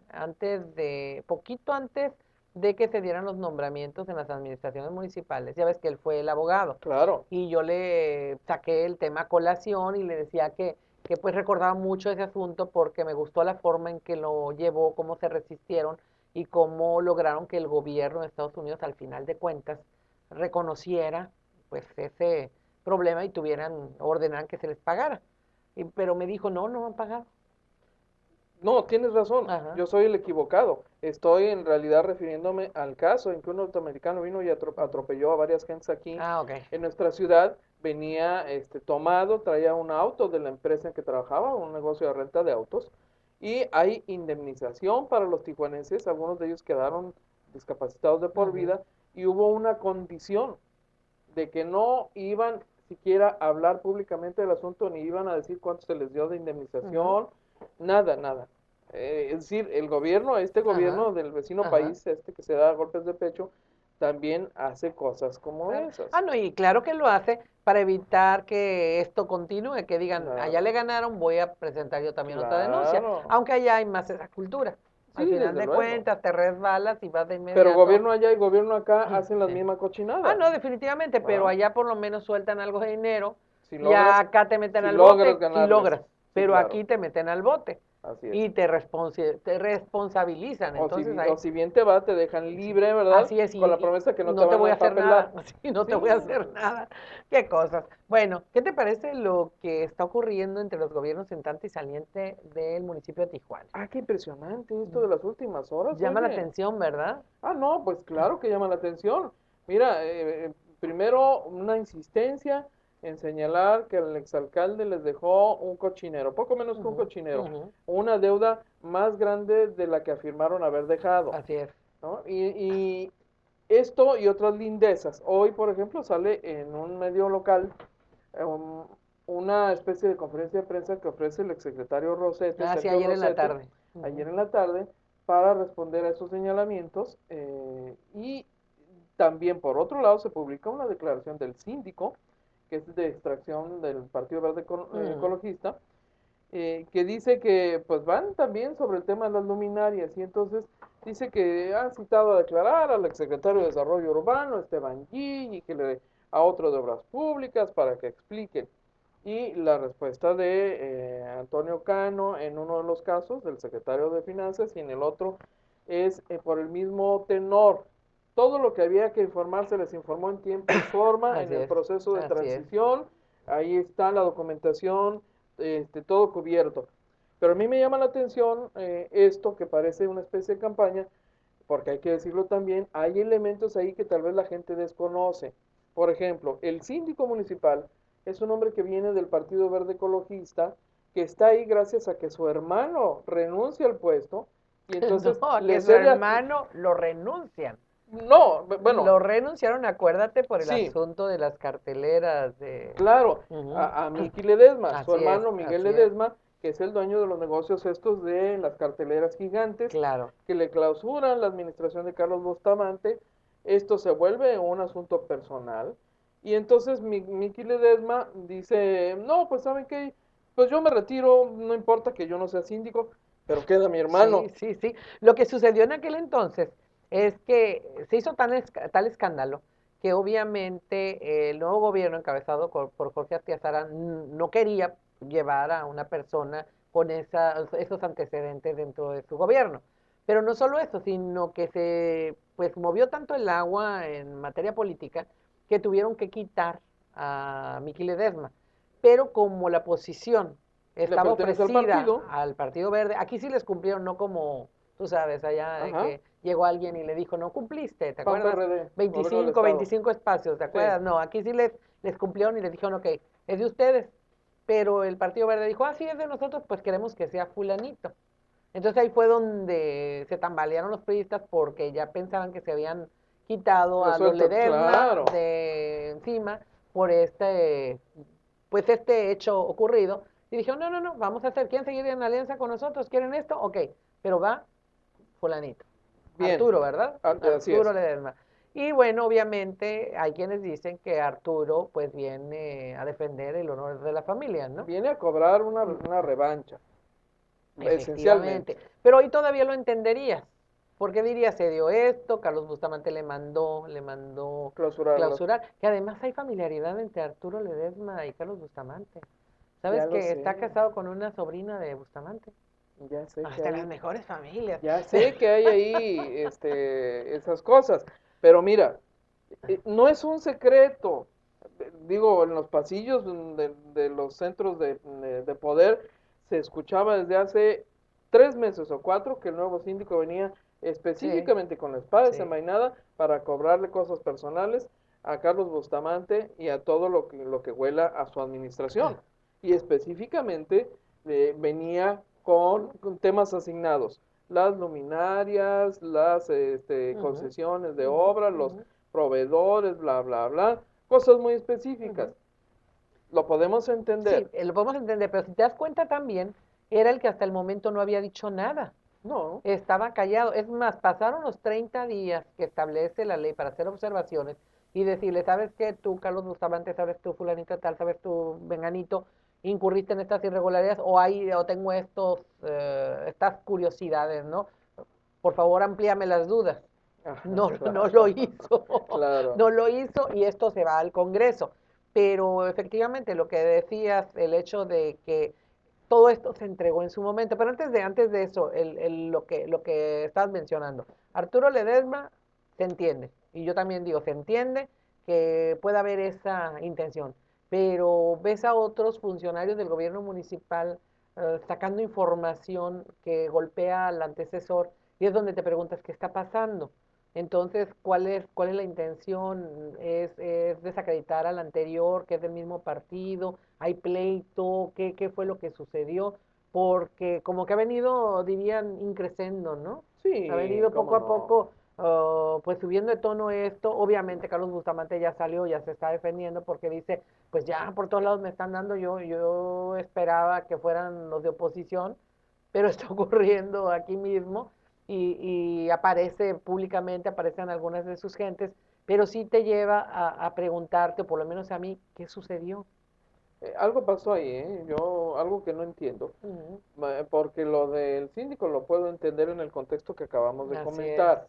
poquito antes de que se dieran los nombramientos en las administraciones municipales. Ya ves que él fue el abogado. claro. Y yo le saqué el tema a colación y le decía que pues recordaba mucho ese asunto porque me gustó la forma en que lo llevó, cómo se resistieron y cómo lograron que el gobierno de Estados Unidos al final de cuentas reconociera pues ese problema y ordenaran que se les pagara. Pero me dijo, no, no me han pagado. No, tienes razón, Ajá. yo soy el equivocado. Estoy en realidad refiriéndome al caso en que un norteamericano vino y atropelló a varias gentes aquí Ah, ok. en nuestra ciudad. Venía tomado, traía un auto de la empresa en que trabajaba, un negocio de renta de autos, y hay indemnización para los tijuanenses, algunos de ellos quedaron discapacitados de por Ujú, vida, y hubo una condición de que no iban siquiera a hablar públicamente del asunto, ni iban a decir cuánto se les dio de ujú, indemnización, nada, nada. Es decir, el gobierno, este ajá, gobierno del vecino ajá. país, que se da golpes de pecho, también hace cosas como Claro. esas. Ah, no, y claro que lo hace para evitar que esto continúe, que digan, allá le Claro, ganaron, voy a presentar yo también otra denuncia, claro. aunque allá hay más esa cultura. Al Sí, final desde de luego. cuentas, te resbalas y vas de Pero inmediato. gobierno allá y gobierno acá hacen las Sí. mismas Ah, no, cochinadas, definitivamente, pero ¿verdad? allá por lo menos sueltan algo de dinero Si y logras, acá te meten si al logras bote, si ganarles. logras, Sí, pero claro. aquí te meten al bote Así es. y te responsabilizan. Entonces O ahí, si bien te va, te dejan sí, libre, ¿verdad? así es, Con la promesa que y no te no te van a voy a hacer empapelar. nada, sí, no te Sí. voy a hacer nada. Qué cosas. Bueno, ¿qué te parece lo que está ocurriendo entre los gobiernos entrante y saliente del municipio de Tijuana? Ah, qué impresionante esto de las últimas horas, Llama la oye. atención, ¿verdad? Ah, no, pues claro que llama la atención. Mira, primero una insistencia en señalar que el exalcalde les dejó un cochinero, poco menos que un Ujú, cochinero, ujú. una deuda más grande de la que afirmaron haber dejado, Así es. ¿no? Y esto y otras lindezas. Hoy, por ejemplo, sale en un medio local um, una especie de conferencia de prensa que ofrece el exsecretario Rosete, Ah, sí, Sergio ayer en la Rosete, tarde. ayer Ujú. en la tarde, para responder a esos señalamientos. Y también, por otro lado, se publica una declaración del síndico, que es de extracción del Partido Verde Ujú. Ecologista, que dice que pues van también sobre el tema de las luminarias y entonces dice que han citado a declarar al exsecretario de Desarrollo Urbano, Esteban G, y que a otro de Obras Públicas para que expliquen. Y la respuesta de Antonio Cano en uno de los casos, del secretario de Finanzas, y en el otro es por el mismo tenor. Todo lo que había que informar se les informó en tiempo y forma en Así el es, proceso de así es. transición. Ahí está la documentación, todo cubierto. Pero a mí me llama la atención esto que parece una especie de campaña, porque hay que decirlo también, hay elementos ahí que tal vez la gente desconoce. Por ejemplo, el síndico municipal es un hombre que viene del Partido Verde Ecologista, que está ahí gracias a que su hermano renuncia al puesto y No, entonces a le que su cede a... hermano lo renuncian. No, bueno, Lo renunciaron, acuérdate, por el sí, asunto de las carteleras de... claro, Ujú. a Miki Ledesma, su Así es, hermano Miguel así es, Ledesma, que es el dueño de los negocios estos de las carteleras gigantes, claro. que le clausuran la administración de Carlos Bustamante, esto se vuelve un asunto personal, y entonces Miki Ledesma dice, no, pues ¿saben qué? Pues yo me retiro, no importa que yo no sea síndico, pero queda mi Sí, hermano. sí, sí. Lo que sucedió en aquel entonces es que se hizo tal escándalo que obviamente el nuevo gobierno encabezado por Jorge Astiazarán no quería llevar a una persona con esos antecedentes dentro de su gobierno. Pero no solo eso, sino que se pues movió tanto el agua en materia política que tuvieron que quitar a Miki Ledesma. Pero como la posición Le estaba pertenece al ofrecida partido, al Partido Verde. Aquí sí les cumplieron, no como tú sabes, allá de ajá, que llegó alguien y le dijo, no cumpliste, ¿te PAN acuerdas? PRD, gobierno del 25, estado. 25 espacios, ¿te Sí, acuerdas? No, aquí sí les cumplieron y les dijeron, ok, es de ustedes. Pero el Partido Verde dijo, ah, sí, es de nosotros, pues queremos que sea fulanito. Entonces ahí fue donde se tambalearon los priistas porque ya pensaban que se habían quitado a los resuelto, Ledesma claro. de encima por pues este hecho ocurrido. Y dijeron, no, no, no, vamos a hacer, ¿quieren seguir en alianza con nosotros? ¿Quieren esto? Ok, pero va fulanito. Bien, Arturo, ¿verdad? así Arturo es. Ledesma. Y bueno, obviamente hay quienes dicen que Arturo pues viene a defender el honor de la familia, ¿no? Viene a cobrar una revancha, Efectivamente. esencialmente. Pero hoy todavía lo entenderías. Porque dirías, se dio esto, Carlos Bustamante le mandó Clausurarlo. clausurar, que además hay familiaridad entre Arturo Ledesma y Carlos Bustamante. ¿Sabes Ya lo que sé, está casado con una sobrina de Bustamante? ya sé que Hasta las hay, mejores familias. ya sé que hay ahí esas cosas, pero mira, no es un secreto. Digo, en los pasillos de los centros de poder se escuchaba desde hace 3 meses o 4 que el nuevo síndico venía Sí, específicamente con la espada sí. desenvainada para cobrarle cosas personales a Carlos Bustamante y a todo lo que huela a su administración. Y específicamente venía con temas asignados, las luminarias, las Ujú, concesiones de ujú, obra, los ujú, proveedores, bla, bla, bla, cosas muy específicas. ujú. Lo podemos Sí, entender. lo podemos entender, pero si te das cuenta también, era el que hasta el momento no había dicho nada. No, Estaba callado. Es más, pasaron los 30 días que establece la ley para hacer observaciones y decirle, ¿sabes qué? Tú, Carlos Bustamante, ¿sabes tú, fulanito tal, sabes tú, Venganito, incurriste en estas irregularidades o tengo estas curiosidades, ¿no? Por favor, amplíame las dudas. ajá, No, no lo claro, hizo, claro. no lo hizo y esto se va al Congreso. Pero efectivamente lo que decías, el hecho de que todo esto se entregó en su momento, pero antes de eso, lo que estabas mencionando, Arturo Ledesma se entiende, y yo también digo, se entiende que pueda haber esa intención, pero ves a otros funcionarios del gobierno municipal sacando información que golpea al antecesor y es donde te preguntas qué está pasando. Entonces, ¿cuál es la intención? ¿Es desacreditar al anterior, que es del mismo partido? ¿Hay pleito? ¿Qué fue lo que sucedió? Porque como que ha venido, dirían, increciendo, ¿no? Ha Sí, venido cómo poco a no. poco, pues subiendo de tono esto. Obviamente Carlos Bustamante ya salió, ya se está defendiendo porque dice, pues ya por todos lados me están dando, yo esperaba que fueran los de oposición, pero está ocurriendo aquí mismo y aparece públicamente, aparecen algunas de sus gentes, pero sí te lleva a preguntarte, o por lo menos a mí, ¿qué sucedió? Algo pasó ahí, ¿eh? Yo, algo que no entiendo. Uh Porque lo del síndico lo puedo entender en el contexto que acabamos de Así es. comentar.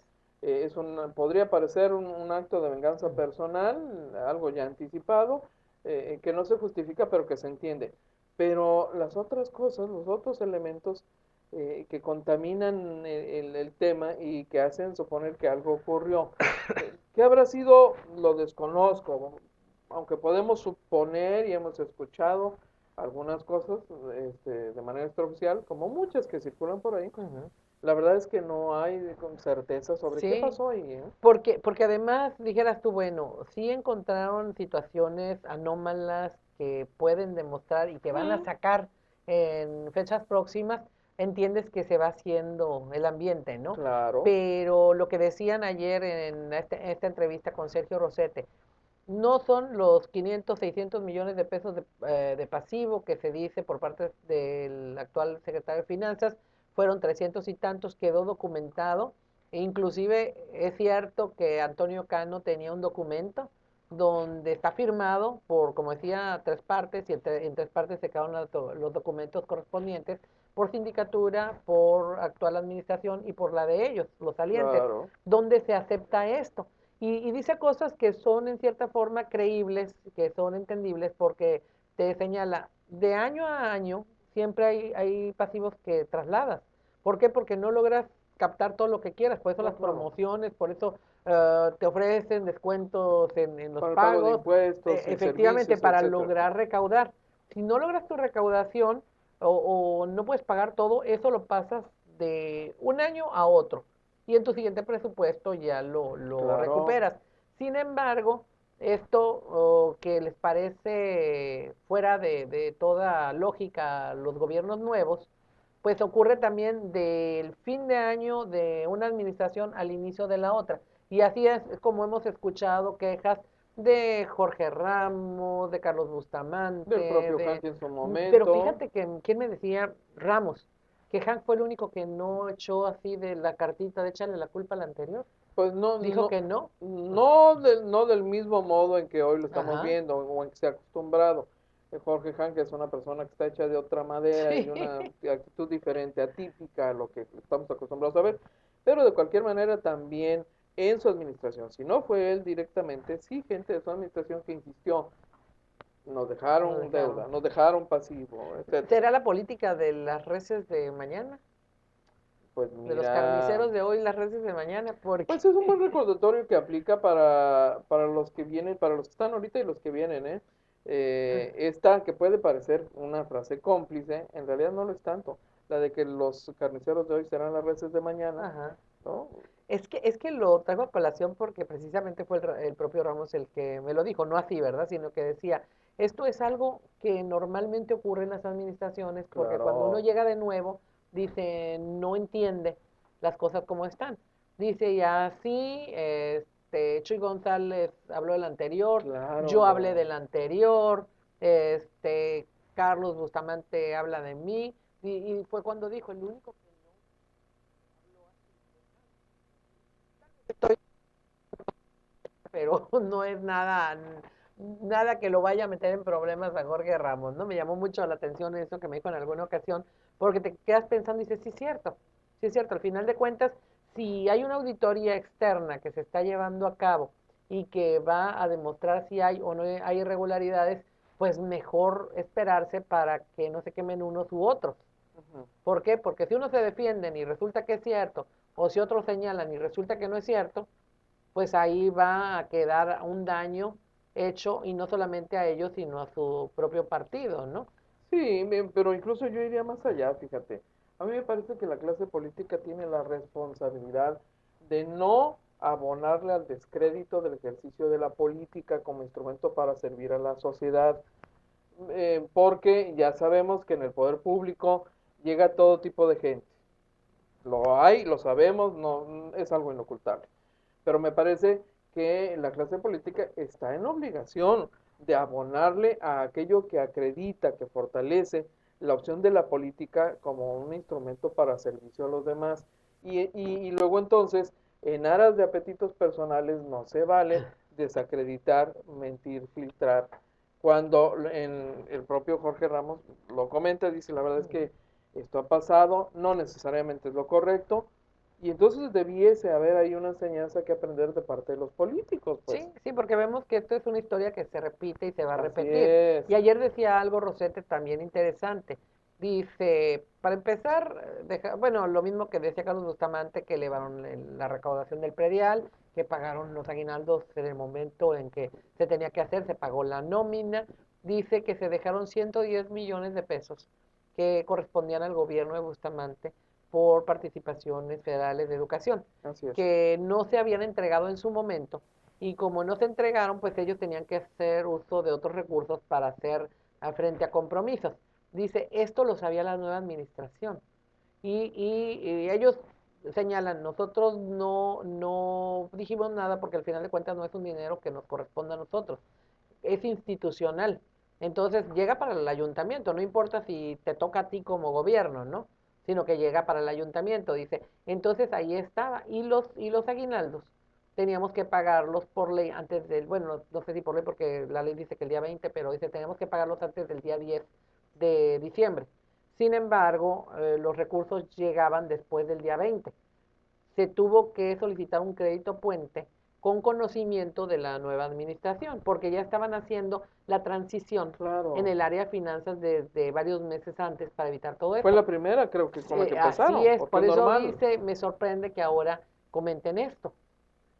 Podría parecer un acto de venganza personal, algo ya anticipado, que no se justifica, pero que se entiende. Pero las otras cosas, los otros elementos que contaminan el tema y que hacen suponer que algo ocurrió, ¿qué habrá sido? Lo desconozco, aunque podemos suponer y hemos escuchado algunas cosas de manera extraoficial, como muchas que circulan por ahí. Ujú. La verdad es que no hay con certeza sobre qué Sí, pasó ahí, ¿eh? porque además dijeras tú, bueno, sí encontraron situaciones anómalas que pueden demostrar y que van a Mm, sacar en fechas próximas, entiendes que se va haciendo el ambiente, ¿no? claro, Pero lo que decían ayer en esta entrevista con Sergio Rosete, no son los 500, 600 millones de pesos de pasivo que se dice por parte del actual secretario de Finanzas, fueron 300 y tantos, quedó documentado. E inclusive es cierto que Antonio Cano tenía un documento donde está firmado por, como decía, tres partes, y en tres partes se quedaron los documentos correspondientes por sindicatura, por actual administración y por la de ellos, los salientes, claro, donde se acepta esto. Y dice cosas que son en cierta forma creíbles, que son entendibles, porque te señala, de año a año siempre hay pasivos que trasladas. ¿Por qué? Porque no logras captar todo lo que quieras, por eso no, las claro. promociones, por eso te ofrecen descuentos en los Para el pago de pagos, impuestos, en efectivamente servicios, para etcétera. lograr recaudar. Si no logras tu recaudación o no puedes pagar todo, eso lo pasas de un año a otro y en tu siguiente presupuesto ya lo Claro, recuperas. Sin embargo, esto que les parece fuera de toda lógica a los gobiernos nuevos, pues ocurre también del fin de año de una administración al inicio de la otra. Y así es como hemos escuchado quejas de Jorge Ramos, de Carlos Bustamante, del propio de... Hank en su Pero momento, fíjate que, ¿quién me decía? Ramos, que Hank fue el único que no echó así de la cartita de echarle la culpa al anterior. pues no, Dijo no, que no. no del mismo modo en que hoy lo estamos Ajá. viendo o en que se ha acostumbrado. Jorge Hank es una persona que está hecha de otra madera y Sí. de una actitud diferente, atípica a lo que estamos acostumbrados a ver, pero de cualquier manera también en su administración, si no fue él directamente, sí gente de su administración que insistió, nos Lo dejaron deuda, dejaron. nos dejaron pasivo, etcétera. ¿Será la política de las reses de mañana? Pues De los mira, carniceros de hoy, las reses de mañana, porque pues es un buen recordatorio que aplica para los que vienen, para los que están ahorita y los que vienen, ¿eh? Esta que puede parecer una frase cómplice, en realidad no lo es tanto. La de que los carniceros de hoy serán las reses de mañana, ajá. ¿no? Es que lo traigo a colación porque precisamente fue el propio Ramos el que me lo dijo, no así, ¿verdad? Sino que decía, esto es algo que normalmente ocurre en las administraciones porque cuando uno Claro, llega de nuevo, dice, no entiende las cosas como están. Dice, y así, Chuy González habló del anterior, yo hablé claro. del anterior, este, Carlos Bustamante habla de mí, y fue cuando dijo, el único que estoy pero no es nada que lo vaya a meter en problemas a Jorge Ramos, ¿no? Me llamó mucho la atención eso que me dijo en alguna ocasión, porque te quedas pensando y dices, sí es cierto, al final de cuentas, si hay una auditoría externa que se está llevando a cabo y que va a demostrar si hay o no hay irregularidades, pues mejor esperarse para que no se quemen unos u otros. Ujú. ¿Por qué? Porque si unos se defienden y resulta que es cierto, o si otros señalan y resulta que no es cierto, pues ahí va a quedar un daño hecho y no solamente a ellos, sino a su propio partido, ¿no? Sí, pero incluso yo iría más allá, fíjate. A mí me parece que la clase política tiene la responsabilidad de no abonarle al descrédito del ejercicio de la política como instrumento para servir a la sociedad, porque ya sabemos que en el poder público llega todo tipo de gente. Lo hay, lo sabemos, no es algo inocultable. Pero me parece que la clase política está en obligación de abonarle a aquello que acredita, que fortalece la opción de la política como un instrumento para servicio a los demás. Y luego entonces, en aras de apetitos personales, no se vale desacreditar, mentir, filtrar. Cuando en el propio Jorge Ramos lo comenta, dice, la verdad es que esto ha pasado, no necesariamente es lo correcto, y entonces debiese haber ahí una enseñanza que aprender de parte de los políticos, pues. Sí, sí, porque vemos que esto es una historia que se repite y se va a Así repetir. es. Y ayer decía algo Rosete también interesante. Dice, para empezar, bueno, lo mismo que decía Carlos Bustamante, que elevaron la recaudación del predial, que pagaron los aguinaldos en el momento en que se tenía que hacer, se pagó la nómina. Dice que se dejaron 110 millones de pesos que correspondían al gobierno de Bustamante por participaciones federales de educación, Así es. que no se habían entregado en su momento, y como no se entregaron, pues ellos tenían que hacer uso de otros recursos para hacer frente a compromisos. Dice, esto lo sabía la nueva administración. Y ellos señalan, nosotros no dijimos nada porque al final de cuentas no es un dinero que nos corresponde a nosotros, es institucional. Entonces llega para el ayuntamiento, no importa si te toca a ti como gobierno, ¿no? Sino que llega para el ayuntamiento, dice. Entonces ahí estaba. Y los aguinaldos teníamos que pagarlos por ley antes del, bueno, no sé si por ley porque la ley dice que el día 20, pero dice tenemos que pagarlos antes del día 10 de diciembre. Sin embargo, los recursos llegaban después del día 20. Se tuvo que solicitar un crédito puente con conocimiento de la nueva administración, porque ya estaban haciendo la transición en Claro. el área de finanzas desde varios meses antes para evitar todo Fue esto. la primera, creo que con la que Así empezaron, es, porque por es eso normal. dice, me sorprende que ahora comenten esto.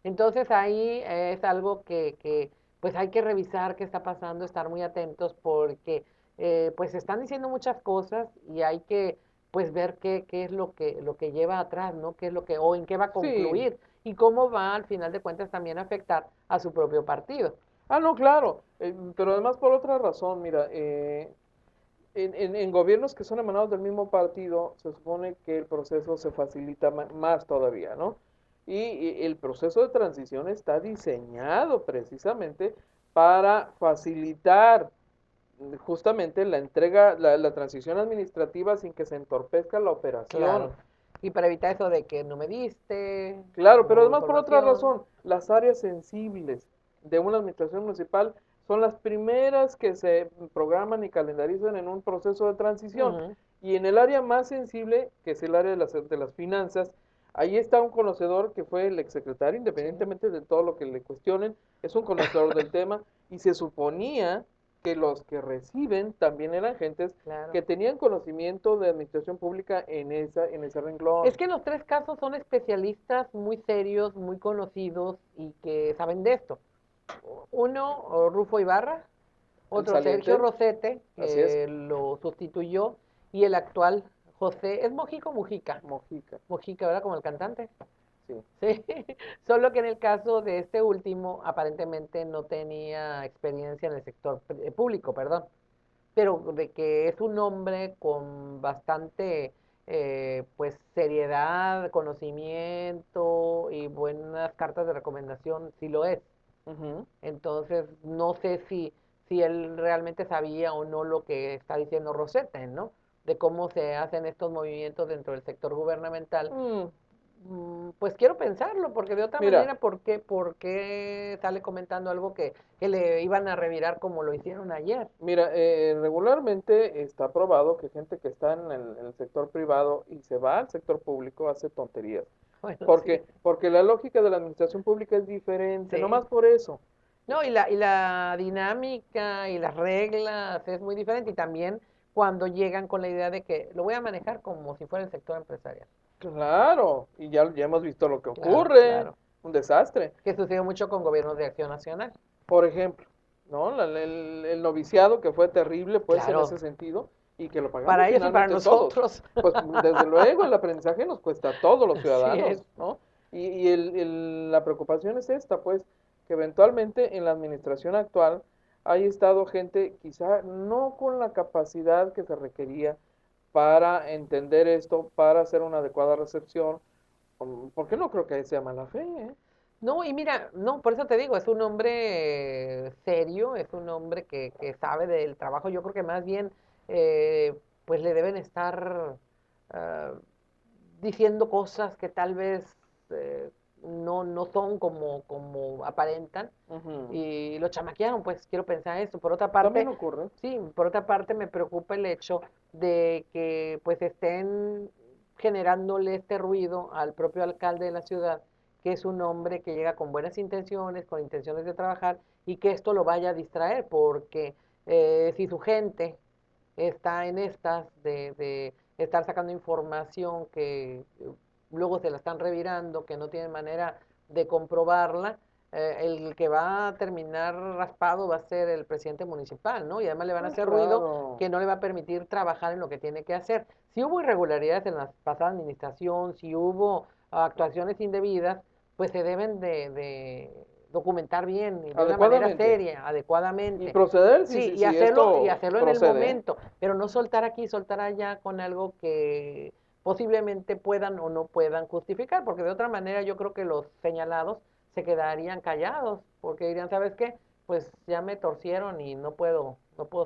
Entonces ahí es algo que pues hay que revisar qué está pasando, estar muy atentos porque pues se están diciendo muchas cosas y hay que pues ver qué es lo que lleva atrás, ¿no? Qué es lo que, o en qué va a Sí. concluir y cómo va al final de cuentas también a afectar a su propio partido. Ah, no, claro. Pero además por otra razón, mira, en gobiernos que son emanados del mismo partido, se supone que el proceso se facilita más todavía, ¿no? Y el proceso de transición está diseñado precisamente para facilitar justamente la entrega, la transición administrativa sin que se entorpezca la operación. Claro. Y para evitar eso de que no me diste, Claro, no pero hubo además por otra información. razón, las áreas sensibles de una administración municipal son las primeras que se programan y calendarizan en un proceso de transición. Ujú. Y en el área más sensible, que es el área de las finanzas, ahí está un conocedor que fue el exsecretario, Sí, independientemente de todo lo que le cuestionen, es un conocedor del tema y se suponía que los que reciben también eran gentes claro. que tenían conocimiento de administración pública en ese renglón. Es que los tres casos son especialistas muy serios, muy conocidos y que saben de esto. Uno, Rufo Ibarra, El otro Sergio saliente, Rosete, así es, que lo sustituyó, y el actual José, ¿es Mojica o Mujica? Mojica, Mojica, ¿verdad? Como el cantante. sí. Sí, solo que en el caso de este último, aparentemente no tenía experiencia en el sector público, perdón, pero de que es un hombre con bastante, pues, seriedad, conocimiento y buenas cartas de recomendación, sí lo es. Ujú. Entonces, no sé si él realmente sabía o no lo que está diciendo Rosete, ¿no? De cómo se hacen estos movimientos dentro del sector gubernamental. Mm, Pues quiero pensarlo, porque de otra mira, manera, ¿por qué sale comentando algo que le iban a revirar como lo hicieron ayer? mira, regularmente está probado que gente que está en el sector privado y se va al sector público hace tonterías. Bueno, sí, Porque la lógica de la administración pública es diferente, sí. nomás por eso. No, y la dinámica y las reglas es muy diferente. Y también cuando llegan con la idea de que lo voy a manejar como si fuera el sector empresarial. Claro, y ya hemos visto lo que Claro, ocurre, claro. un desastre. Que sucedió mucho con gobiernos de Acción Nacional. Por ejemplo, ¿no? El noviciado que fue terrible, pues, en ese Claro, sentido, y que lo pagamos para ellos y para finalmente todos. nosotros. Pues, desde luego, el aprendizaje nos cuesta a todos los Así es. ciudadanos, ¿no? La preocupación es esta, pues, que eventualmente en la administración actual hay estado gente quizá no con la capacidad que se requería para entender esto, para hacer una adecuada recepción, porque no creo que sea mala fe, ¿eh? No, y mira, no, por eso te digo, es un hombre serio, es un hombre que sabe del trabajo. Yo creo que más bien, pues le deben estar ah, diciendo cosas que tal vez no son como aparentan. Ujú. Y lo chamaquearon, pues quiero pensar eso. Por otra También parte, ocurre. sí, por otra parte me preocupa el hecho de que pues estén generándole este ruido al propio alcalde de la ciudad, que es un hombre que llega con buenas intenciones, con intenciones de trabajar, y que esto lo vaya a distraer, porque si su gente está en estas de estar sacando información que luego se la están revirando, que no tienen manera de comprobarla, el que va a terminar raspado va a ser el presidente municipal, ¿no? Y además le van a hacer ruido Claro. que no le va a permitir trabajar en lo que tiene que hacer. Si hubo irregularidades en la pasada administración, si hubo actuaciones indebidas, pues se deben de documentar bien y de una manera Adecuadamente. seria, Y adecuadamente. proceder Sí, si y esto hacerlo en el procede, ¿eh? momento, pero no soltar aquí, soltar allá con algo que posiblemente puedan o no puedan justificar, porque de otra manera yo creo que los señalados se quedarían callados, porque dirían, ¿sabes qué? Pues ya me torcieron y no puedo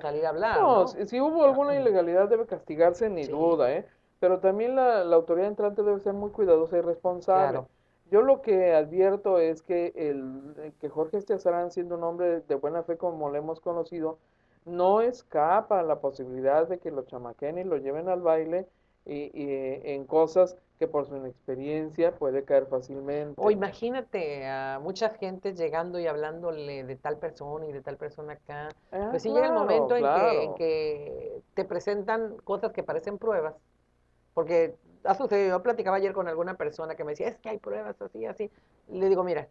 salir a hablar, No, ¿no? si hubo alguna ilegalidad debe castigarse, ni Sí, duda, ¿eh? Pero también la autoridad entrante debe ser muy cuidadosa y responsable. claro. Yo lo que advierto es que que Jorge Estiazarán, siendo un hombre de buena fe como lo hemos conocido, no escapa a la posibilidad de que lo chamaquen y lo lleven al baile en cosas que por su inexperiencia puede caer O fácilmente. imagínate a muchas gentes llegando y hablándole de tal persona y de tal persona acá. Ah, Pues sí llega el claro, momento en claro. que te presentan cosas que parecen pruebas. Porque ha sucedido, yo platicaba ayer con alguna persona que me decía, es que hay pruebas así, así. Y le digo, mira,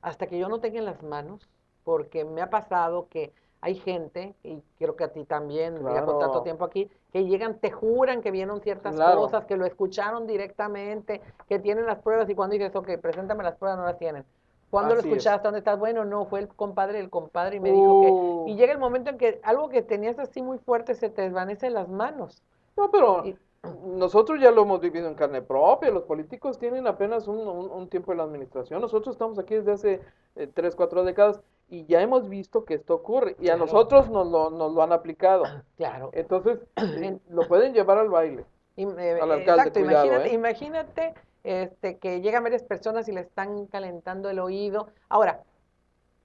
hasta que yo no tenga en las manos, porque me ha pasado que hay gente, y creo que a ti también, ya con tanto Claro, tiempo aquí, que llegan, te juran que vieron ciertas claro. cosas, que lo escucharon directamente, que tienen las pruebas, y cuando dices, ok, preséntame las pruebas, no las tienen. ¿Cuándo lo Así es. escuchaste? ¿Dónde estás? Bueno, no, fue el compadre, y me dijo que... Y llega el momento en que algo que tenías así muy fuerte se te desvanece en las manos. No, pero Y, nosotros ya lo hemos vivido en carne propia. Los políticos tienen apenas un tiempo en la administración. Nosotros estamos aquí desde hace 3, 4 décadas y ya hemos visto que esto ocurre y a claro, nosotros nos lo han aplicado. claro. Entonces, En- lo pueden llevar al baile, al alcalde, exacto, cuidado, ¿eh? imagínate que llegan varias personas y le están calentando el oído. Ahora,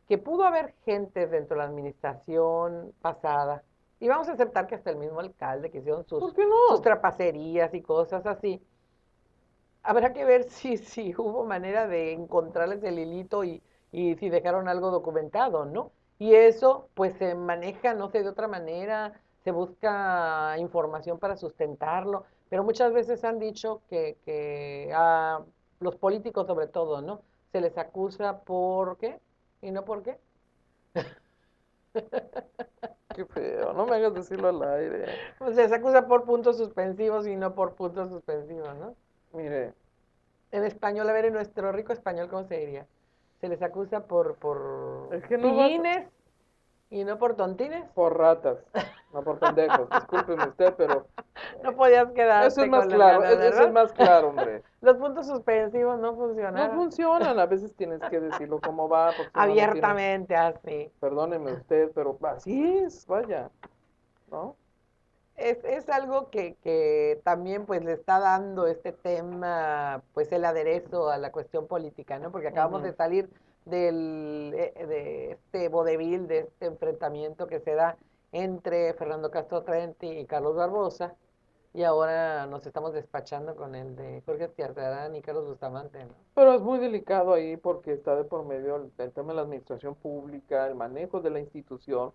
que pudo haber gente dentro de la administración pasada, y vamos a aceptar que hasta el mismo alcalde que hicieron ¿Por sus, qué sus no? trapacerías y cosas así. Habrá que ver si hubo manera de encontrarles el hilito y si dejaron algo documentado, ¿no? Y eso, pues se maneja, no sé, de otra manera, se busca información para sustentarlo, pero muchas veces han dicho que a los políticos sobre todo, ¿no? Se les acusa por qué y no por qué. Qué feo, no me hagas decirlo al aire. Pues se les acusa por puntos suspensivos y no por puntos suspensivos, ¿no? Mire, En español, a ver, en nuestro rico español, ¿cómo se diría? Se les acusa por es que no vas pillines y no por tontines. por ratas, no por pendejos. Discúlpeme usted, pero No eh, podías eso es quedarte más con las claro, ganas, eso es ¿verdad? más claro, hombre. Los puntos suspensivos no No funcionaron. funcionan, a veces tienes que decirlo como va, porque si no, no tiene, Abiertamente así. perdóneme usted, pero así es, vaya, ¿no? Es algo que también pues le está dando este tema, pues el aderezo a la cuestión política, ¿no? Porque acabamos de Ujú. salir de este vodevil, de este enfrentamiento que se da entre Fernando Castro Trenti y Carlos Barbosa, y ahora nos estamos despachando con el de Jorge Estiazarán y Carlos Bustamante, ¿no? Pero es muy delicado ahí porque está de por medio el tema de la administración pública, el manejo de la institución,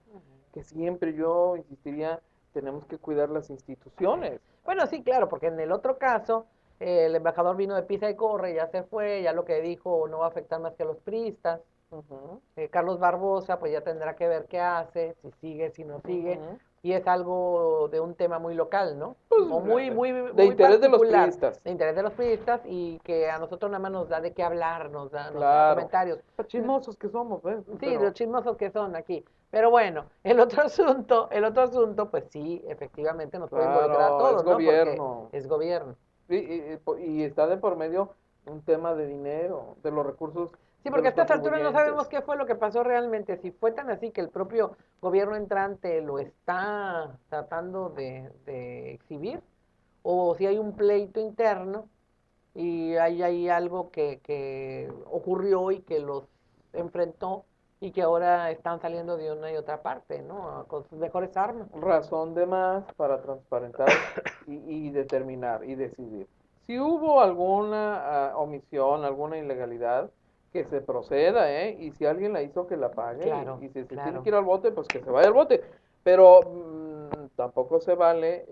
que siempre yo insistiría, tenemos que cuidar las instituciones. Bueno, sí, claro, porque en el otro caso, el embajador vino de pisa y corre, ya se fue, ya lo que dijo no va a afectar más que a los priistas. Ujú, Carlos Barbosa, pues ya tendrá que ver qué hace, si sigue, si no sigue. ujú. y es algo de un tema muy local, ¿no? Pues, O muy, muy, de muy interés de los particular, priistas. de interés de los periodistas y que a nosotros nada más nos da de qué hablar, nos da Claro. comentarios. Chismosos que somos, ¿ves? Sí, los chismosos que son aquí. Pero bueno, el otro asunto, pues sí, efectivamente nos puede involucrar a Claro, es todos, ¿no? Porque gobierno. es gobierno. Y está de por medio un tema de dinero, de los recursos Sí, de porque a los estas alturas no sabemos contribuyentes. qué fue lo que pasó realmente, si fue tan así que el propio gobierno entrante lo está tratando de exhibir, o si hay un pleito interno y hay algo que ocurrió y que los enfrentó y que ahora están saliendo de una y otra parte, ¿no? Con sus mejores armas. Razón de más para transparentar y determinar y decidir. Si hubo alguna omisión, alguna ilegalidad, que se proceda, ¿eh? Y si alguien la hizo, que la pague. Claro, Y si se tiene que claro. ir al bote, pues que se vaya al bote. Pero tampoco se vale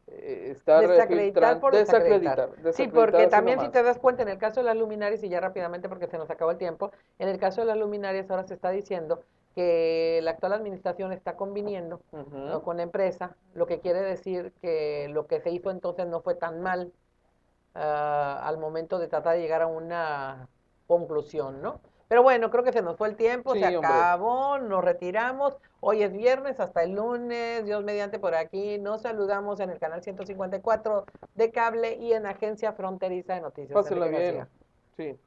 estar Desacreditar filtrando, por desacreditar. Sí, desacreditar porque así también si nomás. te das cuenta en el caso de las luminarias, y ya rápidamente porque se nos acabó el tiempo, en el caso de las luminarias ahora se está diciendo que la actual administración está conviniendo, ¿no?, Ujú. con la empresa, lo que quiere decir que lo que se hizo entonces no fue tan mal al momento de tratar de llegar a una conclusión, ¿no? Pero bueno, creo que se nos fue el tiempo, se Sí, hombre. acabó, nos retiramos. Hoy es viernes, hasta el lunes, Dios mediante por aquí. Nos saludamos en el canal 154 de cable y en Agencia Fronteriza de Noticias. Pásenla Enrique bien. García. Sí.